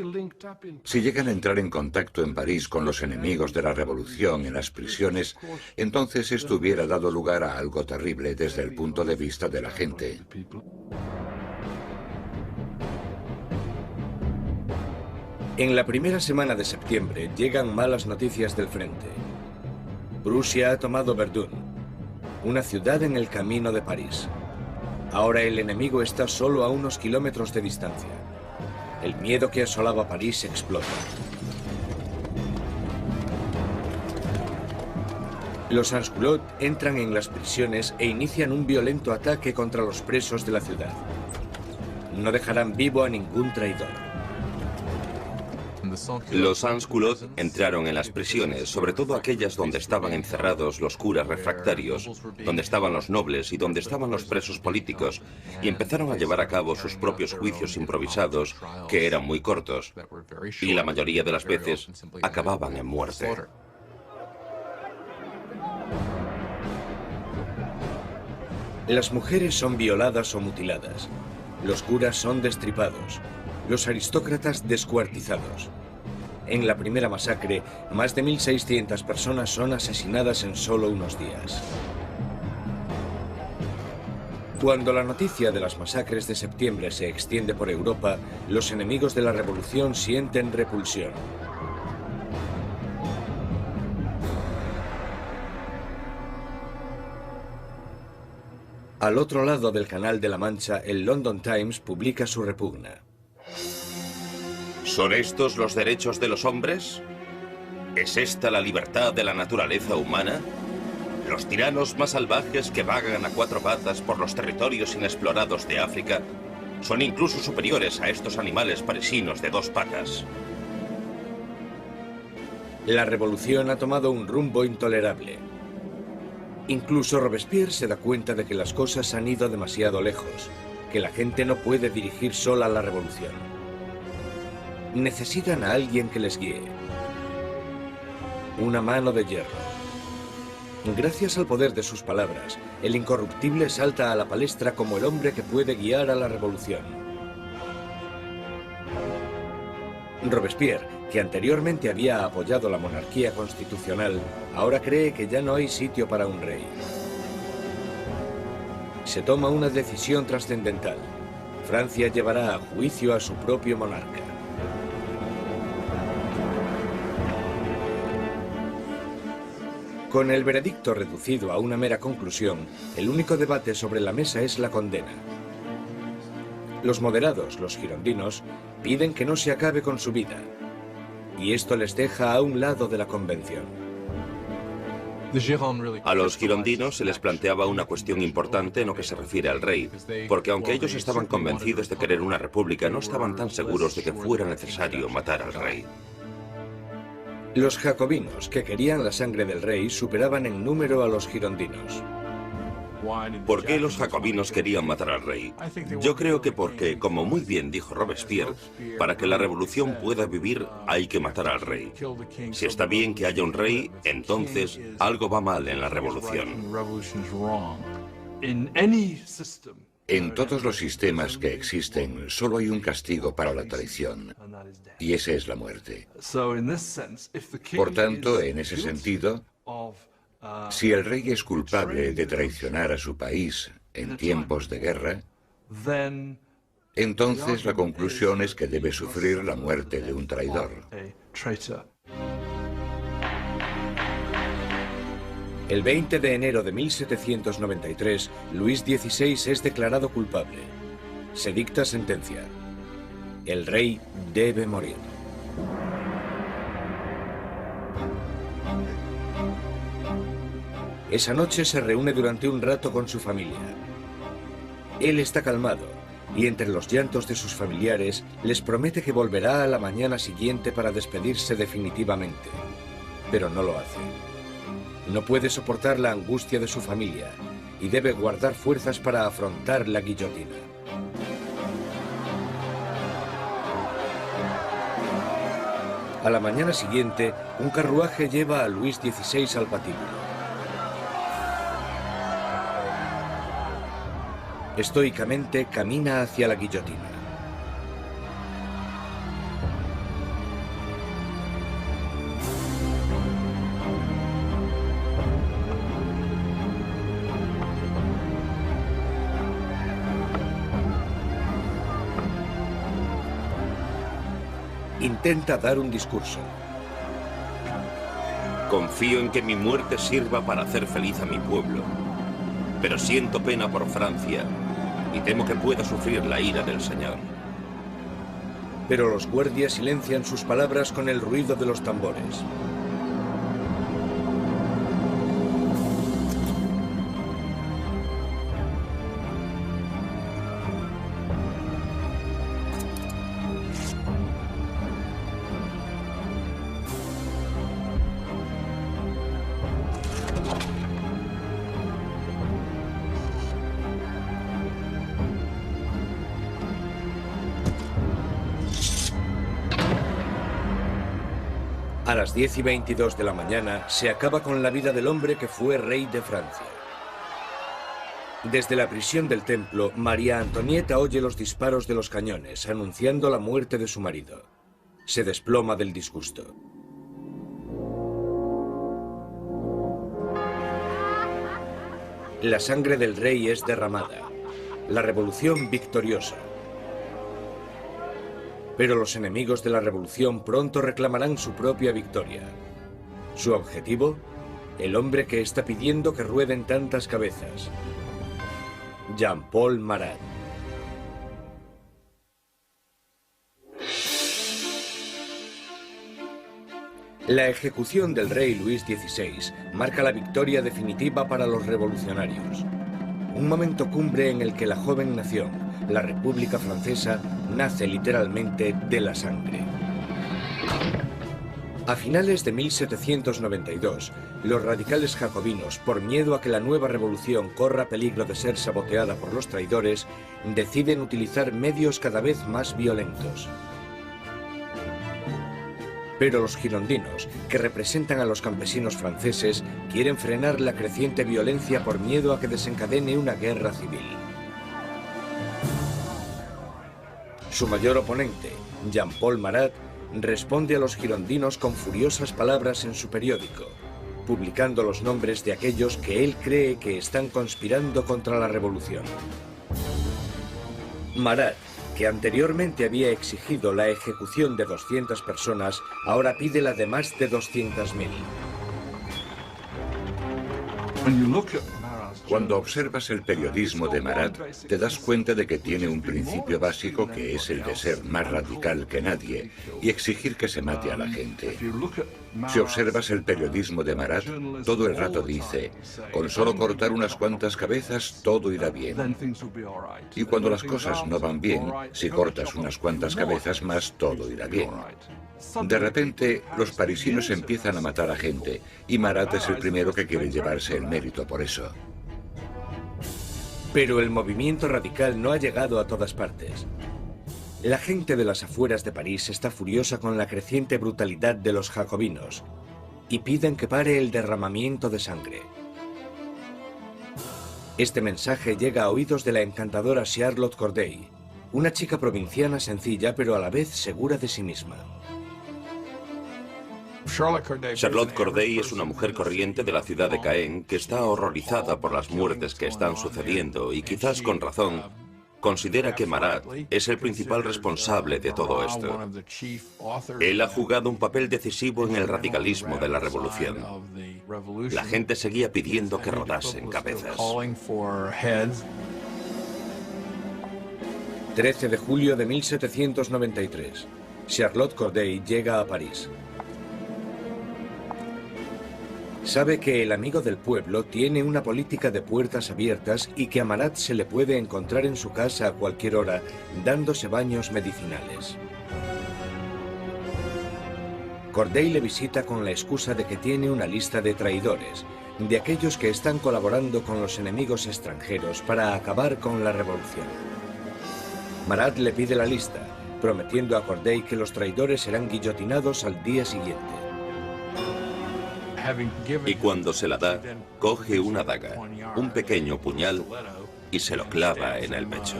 Si llegan a entrar en contacto en París con los enemigos de la revolución en las prisiones, entonces esto hubiera dado lugar a algo terrible desde el punto de vista de la gente. En la primera semana de septiembre llegan malas noticias del frente. Prusia ha tomado Verdun, una ciudad en el camino de París. Ahora el enemigo está solo a unos kilómetros de distancia. El miedo que asolaba París explota. Los sans-culottes entran en las prisiones e inician un violento ataque contra los presos de la ciudad. No dejarán vivo a ningún traidor. Los sans-culottes entraron en las prisiones, sobre todo aquellas donde estaban encerrados los curas refractarios, donde estaban los nobles y donde estaban los presos políticos, y empezaron a llevar a cabo sus propios juicios improvisados, que eran muy cortos, y la mayoría de las veces acababan en muerte. Las mujeres son violadas o mutiladas, los curas son destripados, los aristócratas descuartizados. En la primera masacre, más de 1.600 personas son asesinadas en solo unos días. Cuando la noticia de las masacres de septiembre se extiende por Europa, los enemigos de la revolución sienten repulsión. Al otro lado del Canal de la Mancha, el London Times publica su repugna. ¿Son estos los derechos de los hombres? ¿Es esta la libertad de la naturaleza humana? Los tiranos más salvajes que vagan a cuatro patas por los territorios inexplorados de África son incluso superiores a estos animales parisinos de dos patas. La revolución ha tomado un rumbo intolerable. Incluso Robespierre se da cuenta de que las cosas han ido demasiado lejos, que la gente no puede dirigir sola la revolución. Necesitan a alguien que les guíe. Una mano de hierro. Gracias al poder de sus palabras, el incorruptible salta a la palestra como el hombre que puede guiar a la revolución. Robespierre, que anteriormente había apoyado la monarquía constitucional, ahora cree que ya no hay sitio para un rey. Se toma una decisión trascendental. Francia llevará a juicio a su propio monarca. Con el veredicto reducido a una mera conclusión, el único debate sobre la mesa es la condena. Los moderados, los girondinos, piden que no se acabe con su vida. Y esto les deja a un lado de la convención. A los girondinos se les planteaba una cuestión importante en lo que se refiere al rey, porque aunque ellos estaban convencidos de querer una república, no estaban tan seguros de que fuera necesario matar al rey. Los jacobinos, que querían la sangre del rey, superaban en número a los girondinos. ¿Por qué los jacobinos querían matar al rey? Yo creo que porque, como muy bien dijo Robespierre, para que la revolución pueda vivir hay que matar al rey. Si está bien que haya un rey, entonces algo va mal en la revolución. En todos los sistemas que existen, solo hay un castigo para la traición, y ese es la muerte. Por tanto, en ese sentido, si el rey es culpable de traicionar a su país en tiempos de guerra, entonces la conclusión es que debe sufrir la muerte de un traidor. El 20 de enero de 1793, Luis XVI es declarado culpable. Se dicta sentencia. El rey debe morir. Esa noche se reúne durante un rato con su familia. Él está calmado y entre los llantos de sus familiares les promete que volverá a la mañana siguiente para despedirse definitivamente. Pero no lo hace. No puede soportar la angustia de su familia y debe guardar fuerzas para afrontar la guillotina. A la mañana siguiente, un carruaje lleva a Luis XVI al patíbulo. Estoicamente camina hacia la guillotina. Intenta dar un discurso. Confío en que mi muerte sirva para hacer feliz a mi pueblo. Pero siento pena por Francia y temo que pueda sufrir la ira del Señor. Pero los guardias silencian sus palabras con el ruido de los tambores. A las 10:22 de la mañana se acaba con la vida del hombre que fue rey de Francia. Desde la prisión del templo, María Antonieta oye los disparos de los cañones, anunciando la muerte de su marido. Se desploma del disgusto. La sangre del rey es derramada. la revolución victoriosa. Pero los enemigos de la revolución pronto reclamarán su propia victoria. Su objetivo, el hombre que está pidiendo que rueden tantas cabezas. Jean-Paul Marat. La ejecución del rey Luis XVI marca la victoria definitiva para los revolucionarios. Un momento cumbre en el que la joven nación, la República Francesa, nace literalmente de la sangre. A finales de 1792, los radicales jacobinos, por miedo a que la nueva revolución corra peligro de ser saboteada por los traidores, deciden utilizar medios cada vez más violentos. Pero los girondinos, que representan a los campesinos franceses, quieren frenar la creciente violencia por miedo a que desencadene una guerra civil. Su mayor oponente, Jean-Paul Marat, responde a los girondinos con furiosas palabras en su periódico, publicando los nombres de aquellos que él cree que están conspirando contra la revolución. Marat, que anteriormente había exigido la ejecución de 200 personas, ahora pide la de más de 200.000. Cuando observas el periodismo de Marat, te das cuenta de que tiene un principio básico que es el de ser más radical que nadie y exigir que se mate a la gente. Si observas el periodismo de Marat, todo el rato dice, con solo cortar unas cuantas cabezas todo irá bien. Y cuando las cosas no van bien, si cortas unas cuantas cabezas más, todo irá bien. De repente, los parisinos empiezan a matar a gente y Marat es el primero que quiere llevarse el mérito por eso. Pero el movimiento radical no ha llegado a todas partes. La gente de las afueras de París está furiosa con la creciente brutalidad de los jacobinos y piden que pare el derramamiento de sangre. Este mensaje llega a oídos de la encantadora Charlotte Corday, una chica provinciana sencilla pero a la vez segura de sí misma. Charlotte Corday es una mujer corriente de la ciudad de Caen que está horrorizada por las muertes que están sucediendo y quizás con razón considera que Marat es el principal responsable de todo esto. Él ha jugado un papel decisivo en el radicalismo de la revolución. La gente seguía pidiendo que rodasen cabezas. 13 de julio de 1793. Charlotte Corday llega a París. Sabe que el amigo del pueblo tiene una política de puertas abiertas y que a Marat se le puede encontrar en su casa a cualquier hora, dándose baños medicinales. Corday le visita con la excusa de que tiene una lista de traidores, de aquellos que están colaborando con los enemigos extranjeros para acabar con la revolución. Marat le pide la lista, prometiendo a Corday que los traidores serán guillotinados al día siguiente. Y cuando se la da, coge una daga, un pequeño puñal, y se lo clava en el pecho.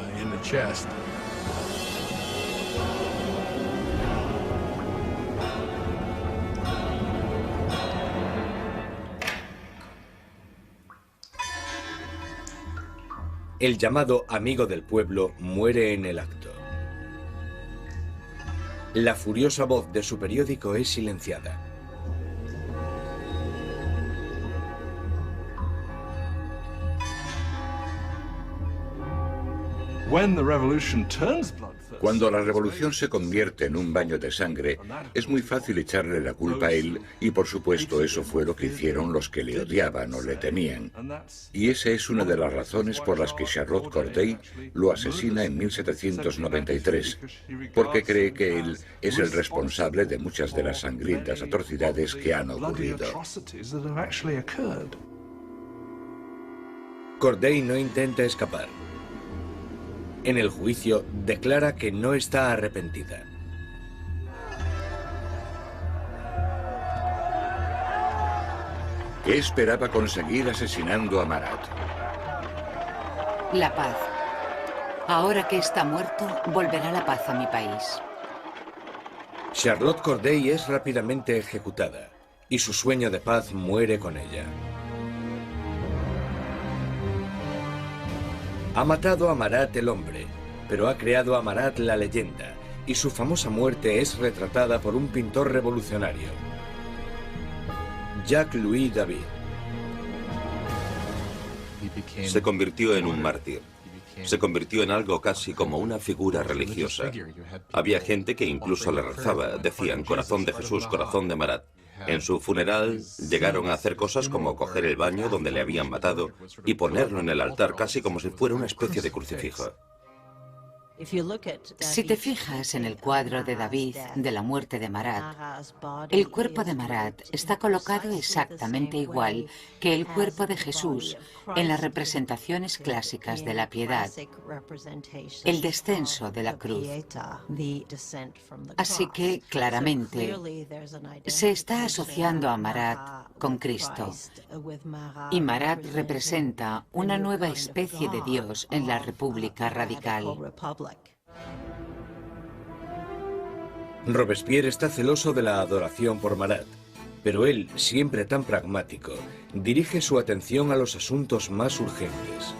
El llamado amigo del pueblo muere en el acto. La furiosa voz de su periódico es silenciada. Cuando la revolución se convierte en un baño de sangre, es muy fácil echarle la culpa a él y por supuesto eso fue lo que hicieron los que le odiaban o le temían. Y esa es una de las razones por las que Charlotte Corday lo asesina en 1793, porque cree que él es el responsable de muchas de las sangrientas atrocidades que han ocurrido. Corday no intenta escapar. En el juicio, declara que no está arrepentida. ¿Qué esperaba conseguir asesinando a Marat? La paz. Ahora que está muerto, volverá la paz a mi país. Charlotte Corday es rápidamente ejecutada y su sueño de paz muere con ella. Ha matado a Marat el hombre, pero ha creado a Marat la leyenda, y su famosa muerte es retratada por un pintor revolucionario, Jacques-Louis David. Se convirtió en un mártir. Se convirtió en algo casi como una figura religiosa. Había gente que incluso le rezaba, decían corazón de Jesús, corazón de Marat. En su funeral llegaron a hacer cosas como coger el baño donde le habían matado y ponerlo en el altar casi como si fuera una especie de crucifijo. Si te fijas en el cuadro de David de la muerte de Marat, el cuerpo de Marat está colocado exactamente igual que el cuerpo de Jesús en las representaciones clásicas de la piedad, el descenso de la cruz. Así que, claramente, se está asociando a Marat con Cristo. Y Marat representa una nueva especie de Dios en la República Radical. Robespierre está celoso de la adoración por Marat, pero él, siempre tan pragmático, dirige su atención a los asuntos más urgentes.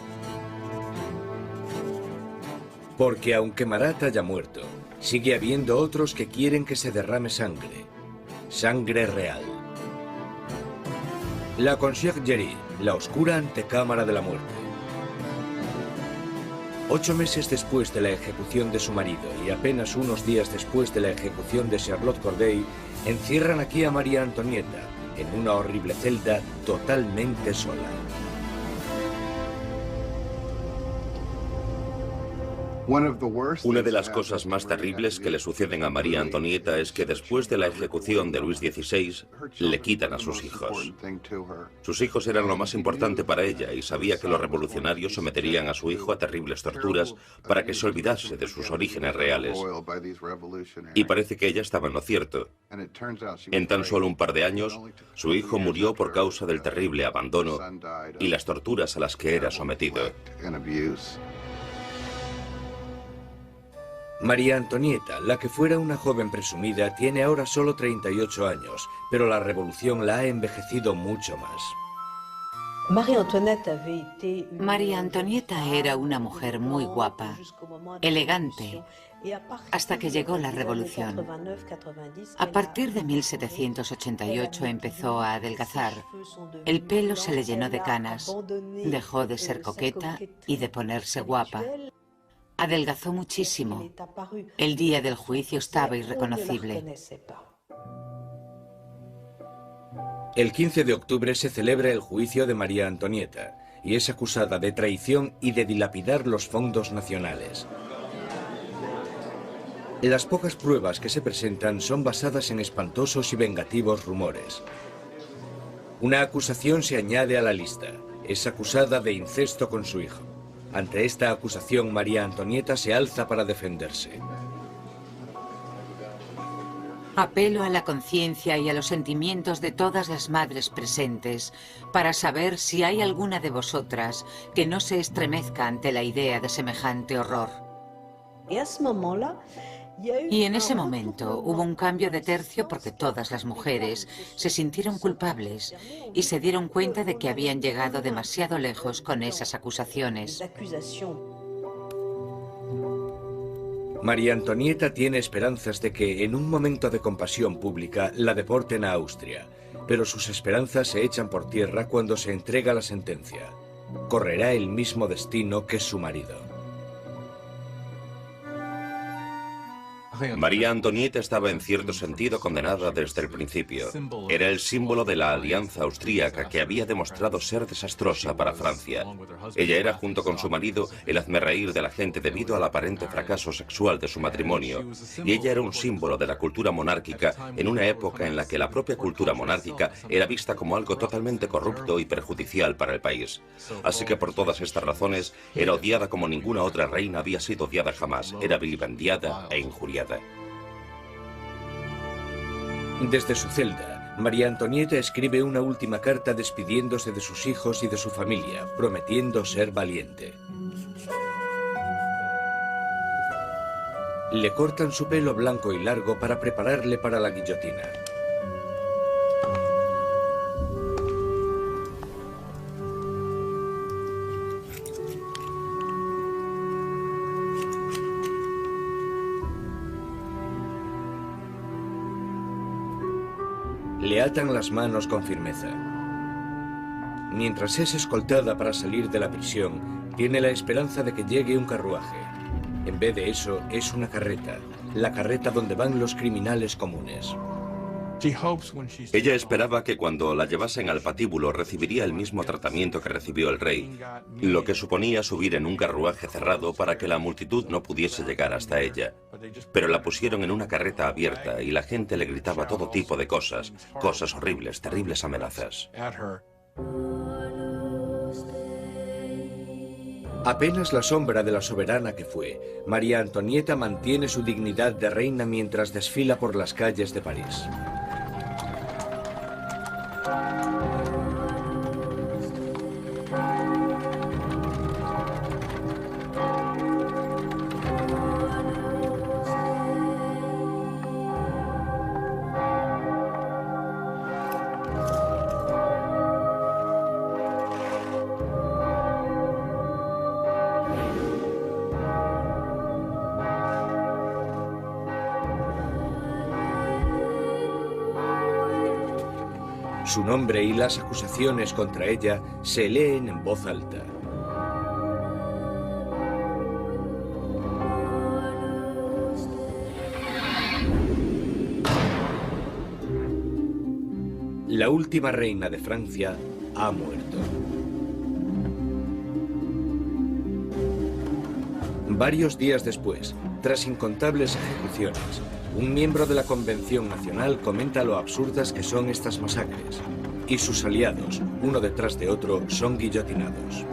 Porque aunque Marat haya muerto, sigue habiendo otros que quieren que se derrame sangre. Sangre real. La Conciergerie, la oscura antecámara de la muerte. 8 meses después de la ejecución de su marido y apenas unos días después de la ejecución de Charlotte Corday, encierran aquí a María Antonieta en una horrible celda totalmente sola. Una de las cosas más terribles que le suceden a María Antonieta es que después de la ejecución de Luis XVI, le quitan a sus hijos. Sus hijos eran lo más importante para ella y sabía que los revolucionarios someterían a su hijo a terribles torturas para que se olvidase de sus orígenes reales. Y parece que ella estaba en lo cierto. En tan solo un par de años, su hijo murió por causa del terrible abandono y las torturas a las que era sometido. María Antonieta, la que fuera una joven presumida, tiene ahora solo 38 años, pero la revolución la ha envejecido mucho más. María Antonieta era una mujer muy guapa, elegante, hasta que llegó la revolución. A partir de 1788 empezó a adelgazar. El pelo se le llenó de canas, dejó de ser coqueta y de ponerse guapa. Adelgazó muchísimo. El día del juicio estaba irreconocible. El 15 de octubre se celebra el juicio de María Antonieta y es acusada de traición y de dilapidar los fondos nacionales. Las pocas pruebas que se presentan son basadas en espantosos y vengativos rumores. Una acusación se añade a la lista. Es acusada de incesto con su hijo. Ante esta acusación, María Antonieta se alza para defenderse. Apelo a la conciencia y a los sentimientos de todas las madres presentes para saber si hay alguna de vosotras que no se estremezca ante la idea de semejante horror. Y en ese momento hubo un cambio de tercio porque todas las mujeres se sintieron culpables y se dieron cuenta de que habían llegado demasiado lejos con esas acusaciones. María Antonieta tiene esperanzas de que, en un momento de compasión pública, la deporten a Austria, pero sus esperanzas se echan por tierra cuando se entrega la sentencia. Correrá el mismo destino que su marido. María Antonieta estaba en cierto sentido condenada desde el principio. Era el símbolo de la alianza austríaca que había demostrado ser desastrosa para Francia. Ella era, junto con su marido, el hazmerreír de la gente debido al aparente fracaso sexual de su matrimonio. Y ella era un símbolo de la cultura monárquica en una época en la que la propia cultura monárquica era vista como algo totalmente corrupto y perjudicial para el país. Así que por todas estas razones, era odiada como ninguna otra reina había sido odiada jamás. Era vilipendiada e injuriada. Desde su celda, María Antonieta escribe una última carta despidiéndose de sus hijos y de su familia, prometiendo ser valiente. Le cortan su pelo blanco y largo para prepararle para la guillotina. Le atan las manos con firmeza. Mientras es escoltada para salir de la prisión, tiene la esperanza de que llegue un carruaje. En vez de eso, es una carreta, la carreta donde van los criminales comunes. Ella esperaba que cuando la llevasen al patíbulo recibiría el mismo tratamiento que recibió el rey, lo que suponía subir en un carruaje cerrado para que la multitud no pudiese llegar hasta ella. Pero la pusieron en una carreta abierta y la gente le gritaba todo tipo de cosas, cosas horribles, terribles amenazas. Apenas la sombra de la soberana que fue, María Antonieta mantiene su dignidad de reina mientras desfila por las calles de París. Su nombre y las acusaciones contra ella se leen en voz alta. La última reina de Francia ha muerto. Varios días después, tras incontables ejecuciones, un miembro de la Convención Nacional comenta lo absurdas que son estas masacres, y sus aliados, uno detrás de otro, son guillotinados.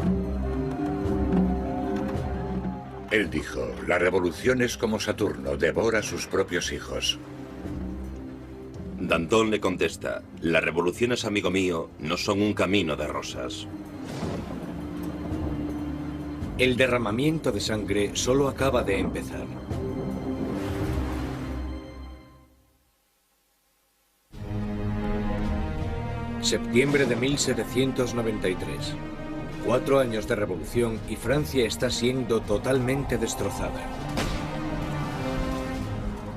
Él dijo, la revolución es como Saturno, devora a sus propios hijos. Danton le contesta, las revoluciones, amigo mío, no son un camino de rosas. El derramamiento de sangre solo acaba de empezar. Septiembre de 1793. 4 años de revolución y Francia está siendo totalmente destrozada.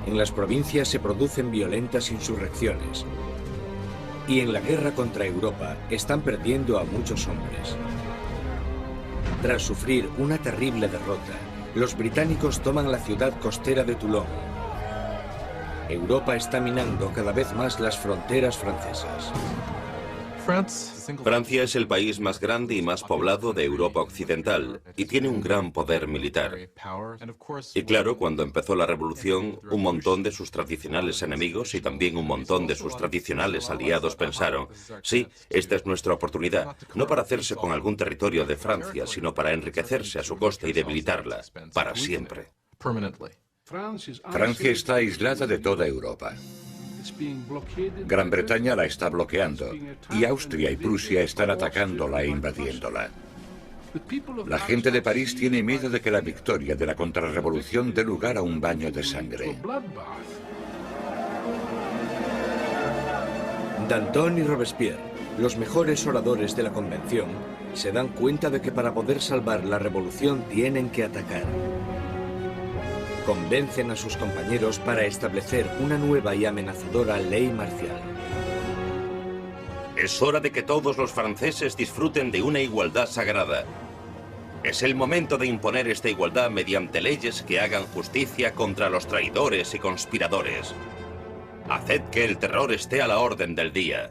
En las provincias se producen violentas insurrecciones. Y en la guerra contra Europa están perdiendo a muchos hombres. Tras sufrir una terrible derrota, los británicos toman la ciudad costera de Toulon. Europa está minando cada vez más las fronteras francesas. Francia es el país más grande y más poblado de Europa Occidental y tiene un gran poder militar. Y claro, cuando empezó la revolución, un montón de sus tradicionales enemigos y también un montón de sus tradicionales aliados pensaron, sí, esta es nuestra oportunidad, no para hacerse con algún territorio de Francia, sino para enriquecerse a su costa y debilitarla, para siempre. Francia está aislada de toda Europa. Gran Bretaña la está bloqueando y Austria y Prusia están atacándola e invadiéndola. La gente de París tiene miedo de que la victoria de la contrarrevolución dé lugar a un baño de sangre. Danton y Robespierre, los mejores oradores de la Convención, se dan cuenta de que para poder salvar la revolución tienen que atacar. Convencen a sus compañeros para establecer una nueva y amenazadora ley marcial. Es hora de que todos los franceses disfruten de una igualdad sagrada. Es el momento de imponer esta igualdad mediante leyes que hagan justicia contra los traidores y conspiradores. Haced que el terror esté a la orden del día.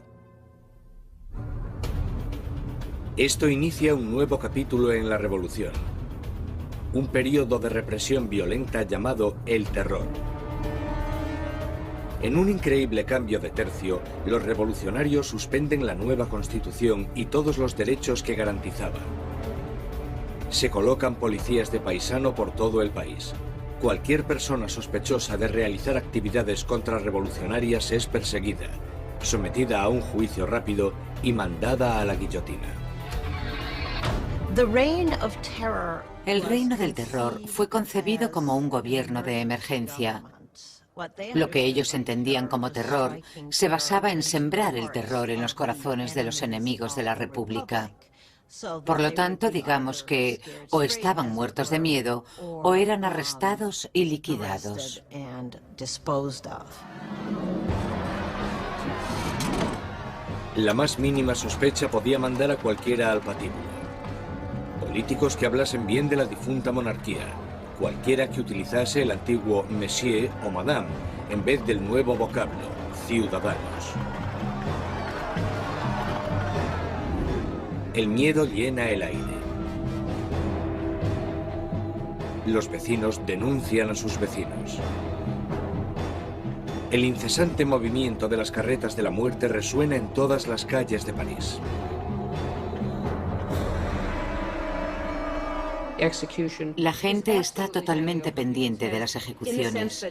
Esto inicia un nuevo capítulo en la revolución. Un periodo de represión violenta llamado el terror. En un increíble cambio de tercio, los revolucionarios suspenden la nueva constitución y todos los derechos que garantizaban. Se colocan policías de paisano por todo el país. Cualquier persona sospechosa de realizar actividades contrarrevolucionarias es perseguida, sometida a un juicio rápido y mandada a la guillotina. El reino del terror fue concebido como un gobierno de emergencia. Lo que ellos entendían como terror se basaba en sembrar el terror en los corazones de los enemigos de la República. Por lo tanto, digamos que o estaban muertos de miedo o eran arrestados y liquidados. La más mínima sospecha podía mandar a cualquiera al patíbulo. Políticos que hablasen bien de la difunta monarquía, cualquiera que utilizase el antiguo monsieur o madame en vez del nuevo vocablo, ciudadanos. El miedo llena el aire. Los vecinos denuncian a sus vecinos. El incesante movimiento de las carretas de la muerte resuena en todas las calles de París. La gente está totalmente pendiente de las ejecuciones.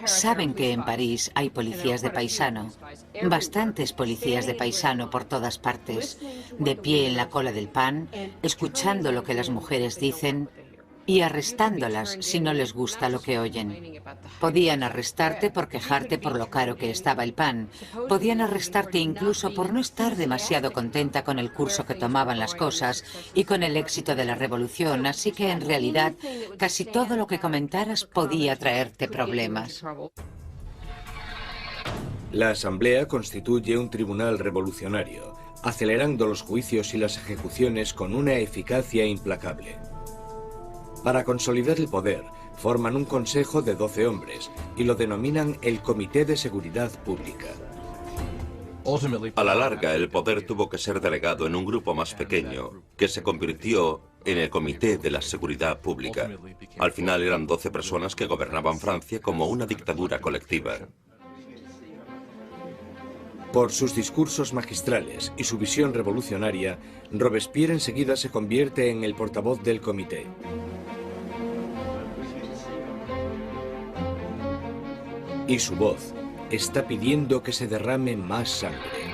Saben que en París hay policías de paisano, bastantes policías de paisano por todas partes, de pie en la cola del pan, escuchando lo que las mujeres dicen y arrestándolas si no les gusta lo que oyen. Podían arrestarte por quejarte por lo caro que estaba el pan. Podían arrestarte incluso por no estar demasiado contenta con el curso que tomaban las cosas y con el éxito de la revolución, así que en realidad casi todo lo que comentaras podía traerte problemas. La Asamblea constituye un tribunal revolucionario, acelerando los juicios y las ejecuciones con una eficacia implacable. Para consolidar el poder, forman un consejo de 12 hombres y lo denominan el Comité de Seguridad Pública. A la larga, el poder tuvo que ser delegado en un grupo más pequeño, que se convirtió en el Comité de la Seguridad Pública. Al final eran 12 personas que gobernaban Francia como una dictadura colectiva. Por sus discursos magistrales y su visión revolucionaria, Robespierre enseguida se convierte en el portavoz del comité. Y su voz está pidiendo que se derrame más sangre.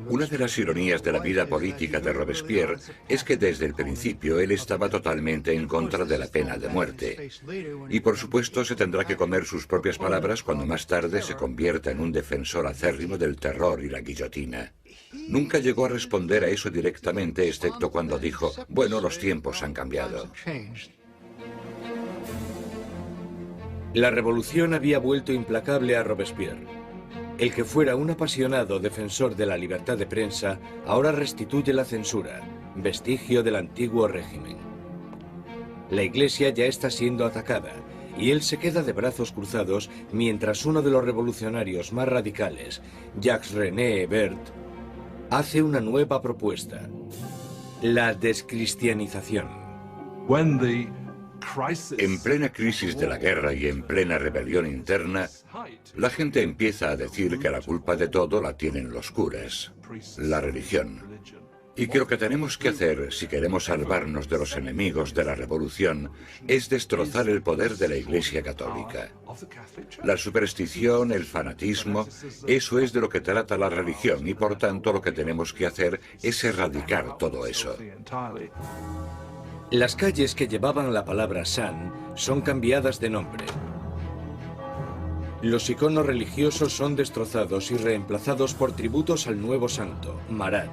Una de las ironías de la vida política de Robespierre es que desde el principio él estaba totalmente en contra de la pena de muerte. Y por supuesto se tendrá que comer sus propias palabras cuando más tarde se convierta en un defensor acérrimo del terror y la guillotina. Nunca llegó a responder a eso directamente, excepto cuando dijo, bueno, los tiempos han cambiado. La revolución había vuelto implacable a Robespierre. El que fuera un apasionado defensor de la libertad de prensa ahora restituye la censura, vestigio del antiguo régimen. La Iglesia ya está siendo atacada y él se queda de brazos cruzados mientras uno de los revolucionarios más radicales, Jacques-René Hebert, hace una nueva propuesta: la descristianización. En plena crisis de la guerra y en plena rebelión interna, la gente empieza a decir que la culpa de todo la tienen los curas, la religión. Y que lo que tenemos que hacer, si queremos salvarnos de los enemigos de la revolución, es destrozar el poder de la Iglesia Católica. La superstición, el fanatismo, eso es de lo que trata la religión y por tanto lo que tenemos que hacer es erradicar todo eso. Las calles que llevaban la palabra San son cambiadas de nombre. Los iconos religiosos son destrozados y reemplazados por tributos al nuevo santo, Marat.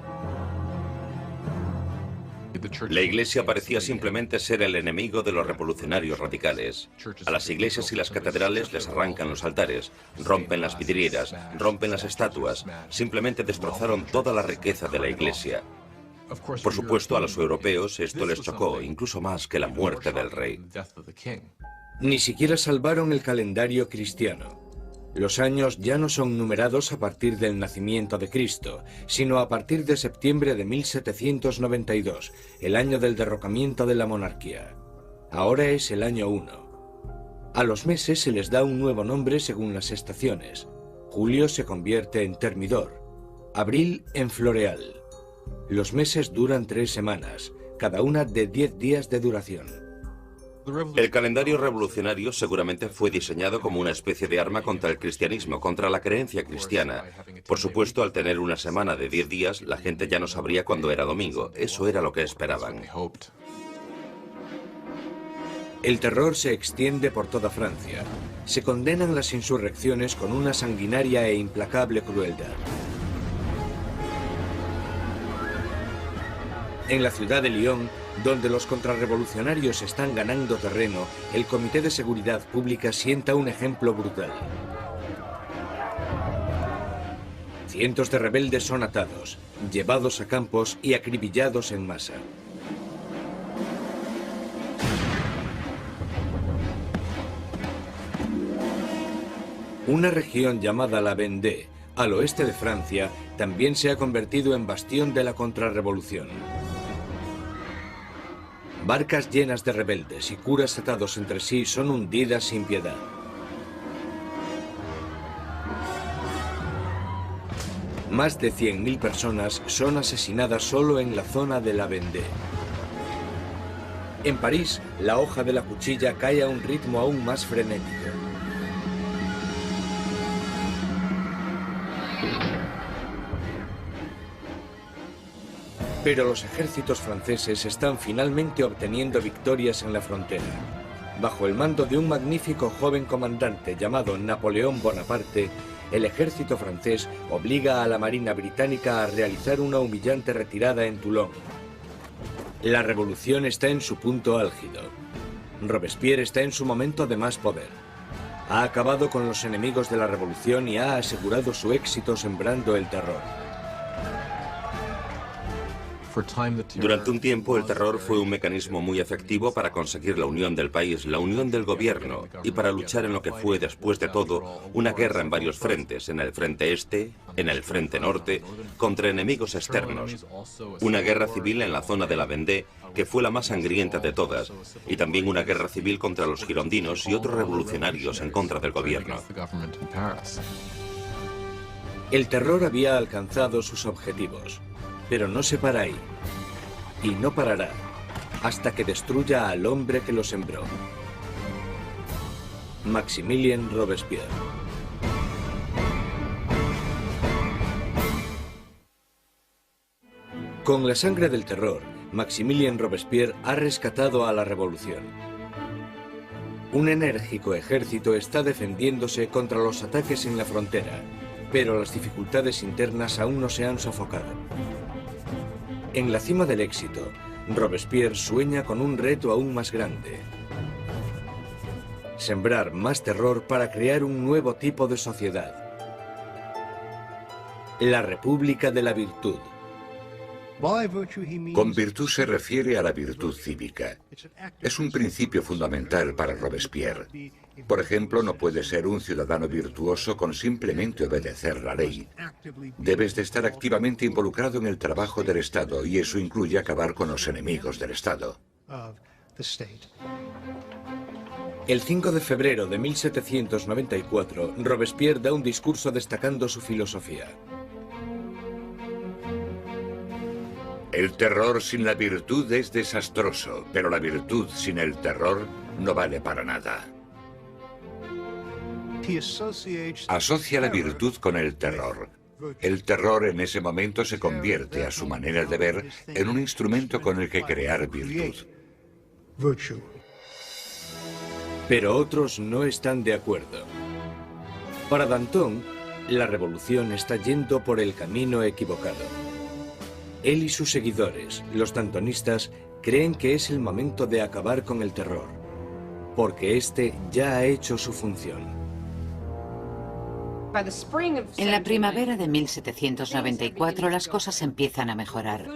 La Iglesia parecía simplemente ser el enemigo de los revolucionarios radicales. A las iglesias y las catedrales les arrancan los altares, rompen las vidrieras, rompen las estatuas, simplemente destrozaron toda la riqueza de la Iglesia. Por supuesto, a los europeos esto les chocó, incluso más que la muerte del rey. Ni siquiera salvaron el calendario cristiano. Los años ya no son numerados a partir del nacimiento de Cristo, sino a partir de septiembre de 1792, el año del derrocamiento de la monarquía. Ahora es el año 1. A los meses se les da un nuevo nombre según las estaciones. Julio se convierte en Termidor, abril en Floreal. Los meses duran 3 semanas, cada una de 10 días de duración. El calendario revolucionario seguramente fue diseñado como una especie de arma contra el cristianismo, contra la creencia cristiana. Por supuesto, al tener una semana de 10 días, la gente ya no sabría cuándo era domingo. Eso era lo que esperaban. El terror se extiende por toda Francia. Se condenan las insurrecciones con una sanguinaria e implacable crueldad. En la ciudad de Lyon, donde los contrarrevolucionarios están ganando terreno, el Comité de Seguridad Pública sienta un ejemplo brutal. Cientos de rebeldes son atados, llevados a campos y acribillados en masa. Una región llamada la Vendée, al oeste de Francia, también se ha convertido en bastión de la contrarrevolución. Barcas llenas de rebeldes y curas atados entre sí son hundidas sin piedad. Más de 100.000 personas son asesinadas solo en la zona de la Vendée. En París, la hoja de la cuchilla cae a un ritmo aún más frenético. Pero los ejércitos franceses están finalmente obteniendo victorias en la frontera. Bajo el mando de un magnífico joven comandante llamado Napoleón Bonaparte, el ejército francés obliga a la Marina británica a realizar una humillante retirada en Toulon. La revolución está en su punto álgido. Robespierre está en su momento de más poder. Ha acabado con los enemigos de la revolución y ha asegurado su éxito sembrando el terror. Durante un tiempo, el terror fue un mecanismo muy efectivo para conseguir la unión del país, la unión del gobierno, y para luchar en lo que fue, después de todo, una guerra en varios frentes, en el frente este, en el frente norte, contra enemigos externos. Una guerra civil en la zona de la Vendée, que fue la más sangrienta de todas, y también una guerra civil contra los girondinos y otros revolucionarios en contra del gobierno. El terror había alcanzado sus objetivos. Pero no se para ahí, y no parará, hasta que destruya al hombre que lo sembró. Maximilien Robespierre. Con la sangre del terror, Maximilien Robespierre ha rescatado a la revolución. Un enérgico ejército está defendiéndose contra los ataques en la frontera, pero las dificultades internas aún no se han sofocado. En la cima del éxito, Robespierre sueña con un reto aún más grande. Sembrar más terror para crear un nuevo tipo de sociedad. La República de la Virtud. Con virtud se refiere a la virtud cívica. Es un principio fundamental para Robespierre. Por ejemplo, no puedes ser un ciudadano virtuoso con simplemente obedecer la ley. Debes de estar activamente involucrado en el trabajo del Estado, y eso incluye acabar con los enemigos del Estado. El 5 de febrero de 1794, Robespierre da un discurso destacando su filosofía. El terror sin la virtud es desastroso, pero la virtud sin el terror no vale para nada. Asocia la virtud con el terror. El terror en ese momento se convierte, a su manera de ver, en un instrumento con el que crear virtud. Pero otros no están de acuerdo. Para Danton, la revolución está yendo por el camino equivocado. Él y sus seguidores, los dantonistas, creen que es el momento de acabar con el terror, porque este ya ha hecho su función. En la primavera de 1794 las cosas empiezan a mejorar.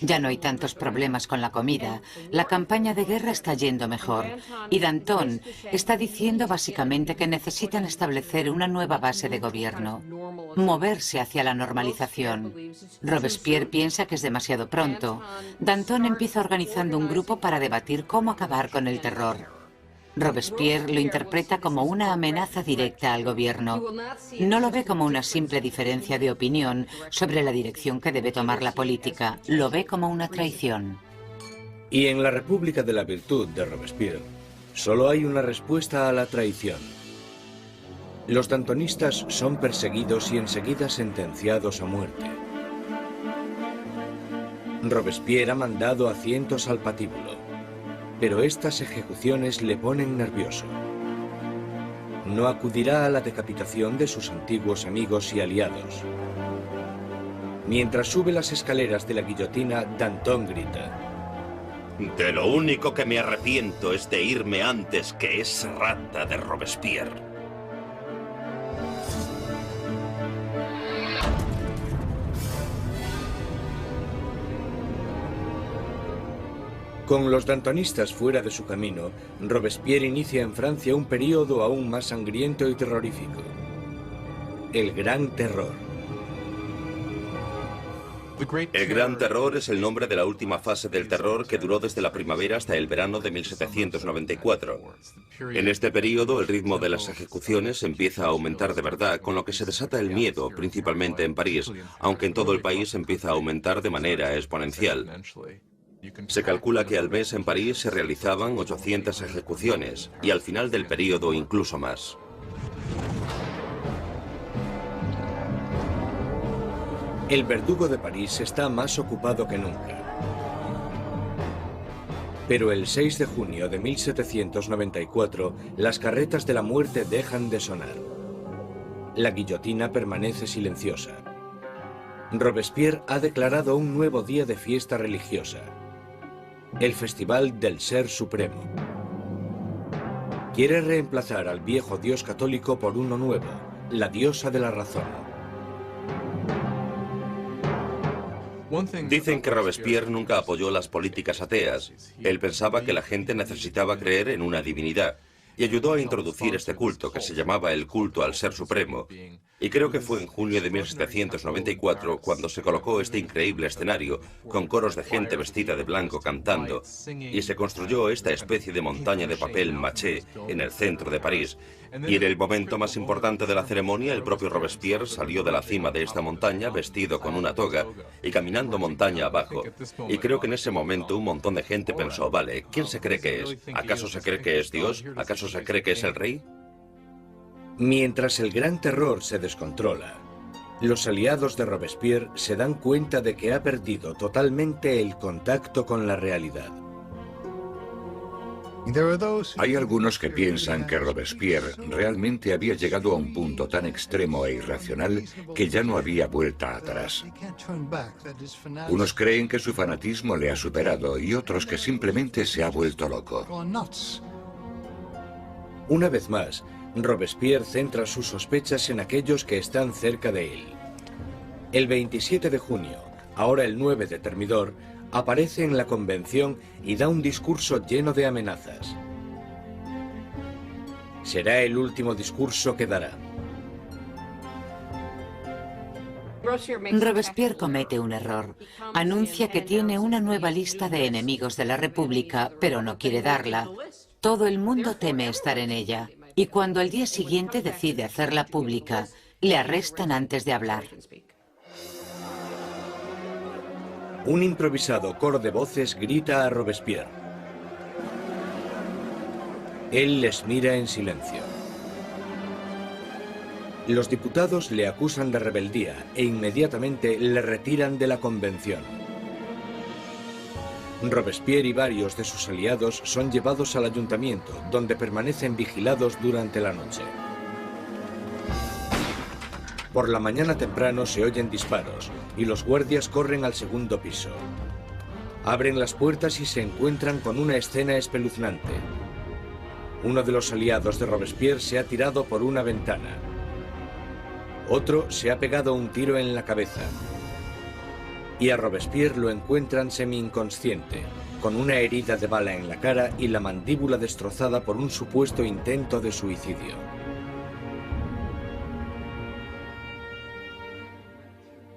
Ya no hay tantos problemas con la comida, la campaña de guerra está yendo mejor y Danton está diciendo básicamente que necesitan establecer una nueva base de gobierno, moverse hacia la normalización. Robespierre piensa que es demasiado pronto. Danton empieza organizando un grupo para debatir cómo acabar con el terror. Robespierre lo interpreta como una amenaza directa al gobierno. No lo ve como una simple diferencia de opinión sobre la dirección que debe tomar la política, lo ve como una traición. Y en la República de la Virtud de Robespierre, solo hay una respuesta a la traición. Los dantonistas son perseguidos y enseguida sentenciados a muerte. Robespierre ha mandado a cientos al patíbulo. Pero estas ejecuciones le ponen nervioso. No acudirá a la decapitación de sus antiguos amigos y aliados. Mientras sube las escaleras de la guillotina, Danton grita: De lo único que me arrepiento es de irme antes que esa rata de Robespierre. Con los dantonistas fuera de su camino, Robespierre inicia en Francia un período aún más sangriento y terrorífico. El Gran Terror. El Gran Terror es el nombre de la última fase del terror que duró desde la primavera hasta el verano de 1794. En este periodo, el ritmo de las ejecuciones empieza a aumentar de verdad, con lo que se desata el miedo, principalmente en París, aunque en todo el país empieza a aumentar de manera exponencial. Se calcula que al mes en París se realizaban 800 ejecuciones, y al final del periodo incluso más. El verdugo de París está más ocupado que nunca. Pero el 6 de junio de 1794, las carretas de la muerte dejan de sonar. La guillotina permanece silenciosa. Robespierre ha declarado un nuevo día de fiesta religiosa, el Festival del Ser Supremo. Quiere reemplazar al viejo dios católico por uno nuevo, la diosa de la razón. Dicen que Robespierre nunca apoyó las políticas ateas. Él pensaba que la gente necesitaba creer en una divinidad y ayudó a introducir este culto que se llamaba el culto al Ser Supremo. Y creo que fue en junio de 1794 cuando se colocó este increíble escenario con coros de gente vestida de blanco cantando y se construyó esta especie de montaña de papel maché en el centro de París. Y en el momento más importante de la ceremonia, el propio Robespierre salió de la cima de esta montaña vestido con una toga y caminando montaña abajo. Y creo que en ese momento un montón de gente pensó, vale, ¿quién se cree que es? ¿Acaso se cree que es Dios? ¿Acaso se cree que es el rey? Mientras el Gran Terror se descontrola, los aliados de Robespierre se dan cuenta de que ha perdido totalmente el contacto con la realidad. Hay algunos que piensan que Robespierre realmente había llegado a un punto tan extremo e irracional que ya no había vuelta atrás. Unos creen que su fanatismo le ha superado y otros que simplemente se ha vuelto loco. Una vez más, Robespierre centra sus sospechas en aquellos que están cerca de él. El 27 de junio, ahora el 9 de Thermidor, aparece en la convención y da un discurso lleno de amenazas. Será el último discurso que dará. Robespierre comete un error. Anuncia que tiene una nueva lista de enemigos de la República, pero no quiere darla. Todo el mundo teme estar en ella. Y cuando al día siguiente decide hacerla pública, le arrestan antes de hablar. Un improvisado coro de voces grita a Robespierre. Él les mira en silencio. Los diputados le acusan de rebeldía e inmediatamente le retiran de la convención. Robespierre y varios de sus aliados son llevados al ayuntamiento, donde permanecen vigilados durante la noche. Por la mañana temprano se oyen disparos y los guardias corren al segundo piso. Abren las puertas y se encuentran con una escena espeluznante. Uno de los aliados de Robespierre se ha tirado por una ventana. Otro se ha pegado un tiro en la cabeza. Y a Robespierre lo encuentran semi-inconsciente, con una herida de bala en la cara y la mandíbula destrozada por un supuesto intento de suicidio.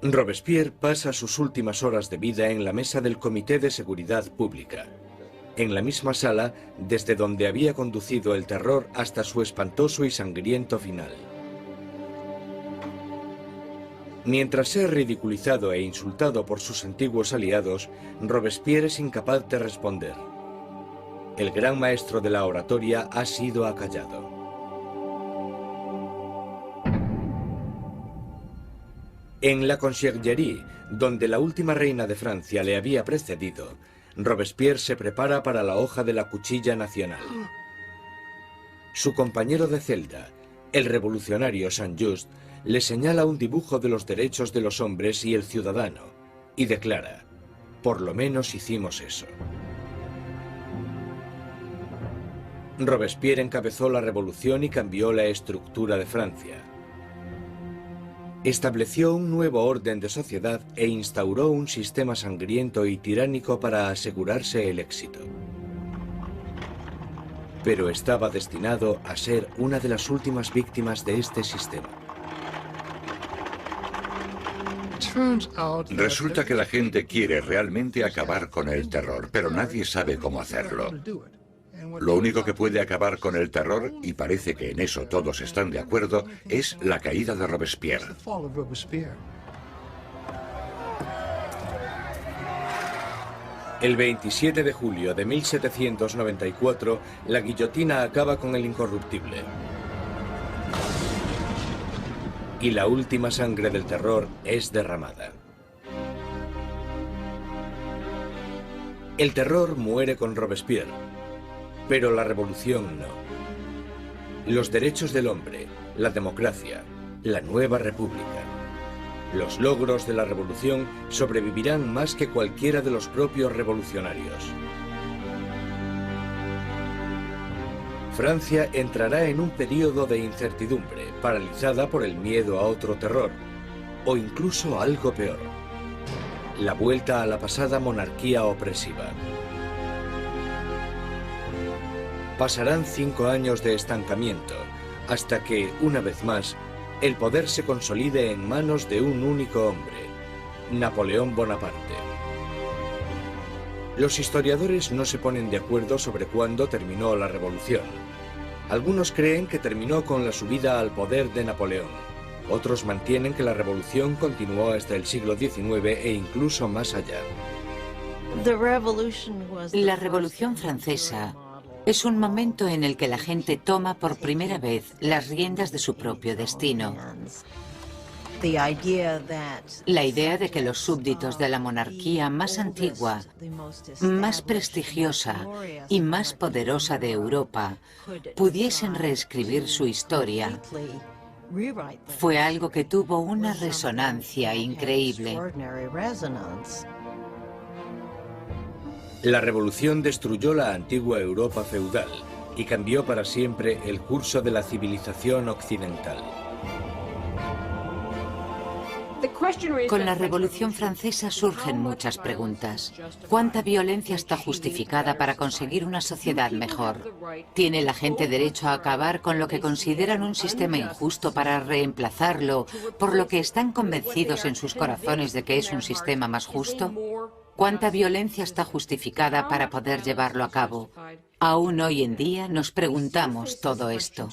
Robespierre pasa sus últimas horas de vida en la mesa del Comité de Seguridad Pública, en la misma sala desde donde había conducido el terror hasta su espantoso y sangriento final. Mientras es ridiculizado e insultado por sus antiguos aliados, Robespierre es incapaz de responder. El gran maestro de la oratoria ha sido acallado. En la Conciergerie, donde la última reina de Francia le había precedido, Robespierre se prepara para la hoja de la cuchilla nacional. Su compañero de celda, el revolucionario Saint-Just, le señala un dibujo de los derechos de los hombres y el ciudadano, y declara, por lo menos hicimos eso. Robespierre encabezó la revolución y cambió la estructura de Francia. Estableció un nuevo orden de sociedad e instauró un sistema sangriento y tiránico para asegurarse el éxito. Pero estaba destinado a ser una de las últimas víctimas de este sistema. Resulta que la gente quiere realmente acabar con el terror, pero nadie sabe cómo hacerlo. Lo único que puede acabar con el terror, y parece que en eso todos están de acuerdo, es la caída de Robespierre. El 27 de julio de 1794, la guillotina acaba con el incorruptible. Y la última sangre del terror es derramada. El terror muere con Robespierre, pero la revolución no. Los derechos del hombre, la democracia, la nueva república. Los logros de la revolución sobrevivirán más que cualquiera de los propios revolucionarios. Francia entrará en un periodo de incertidumbre, paralizada por el miedo a otro terror, o incluso algo peor: la vuelta a la pasada monarquía opresiva. Pasarán 5 años de estancamiento, hasta que, una vez más, el poder se consolide en manos de un único hombre, Napoleón Bonaparte. Los historiadores no se ponen de acuerdo sobre cuándo terminó la revolución. Algunos creen que terminó con la subida al poder de Napoleón. Otros mantienen que la revolución continuó hasta el siglo XIX e incluso más allá. La Revolución Francesa es un momento en el que la gente toma por primera vez las riendas de su propio destino. La idea de que los súbditos de la monarquía más antigua, más prestigiosa y más poderosa de Europa pudiesen reescribir su historia fue algo que tuvo una resonancia increíble. La revolución destruyó la antigua Europa feudal y cambió para siempre el curso de la civilización occidental. Con la Revolución Francesa surgen muchas preguntas. ¿Cuánta violencia está justificada para conseguir una sociedad mejor? ¿Tiene la gente derecho a acabar con lo que consideran un sistema injusto para reemplazarlo por lo que están convencidos en sus corazones de que es un sistema más justo? ¿Cuánta violencia está justificada para poder llevarlo a cabo? Aún hoy en día nos preguntamos todo esto.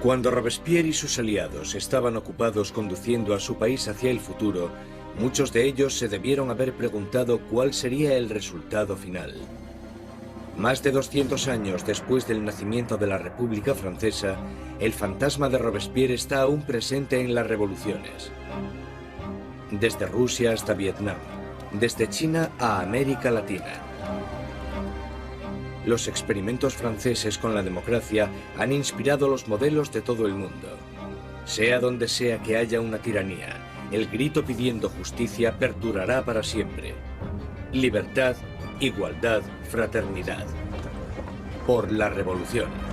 Cuando Robespierre y sus aliados estaban ocupados conduciendo a su país hacia el futuro, muchos de ellos se debieron haber preguntado cuál sería el resultado final. Más de 200 años después del nacimiento de la República Francesa, el fantasma de Robespierre está aún presente en las revoluciones. Desde Rusia hasta Vietnam, desde China a América Latina. Los experimentos franceses con la democracia han inspirado los modelos de todo el mundo. Sea donde sea que haya una tiranía, el grito pidiendo justicia perdurará para siempre. Libertad, igualdad, fraternidad. Por la revolución.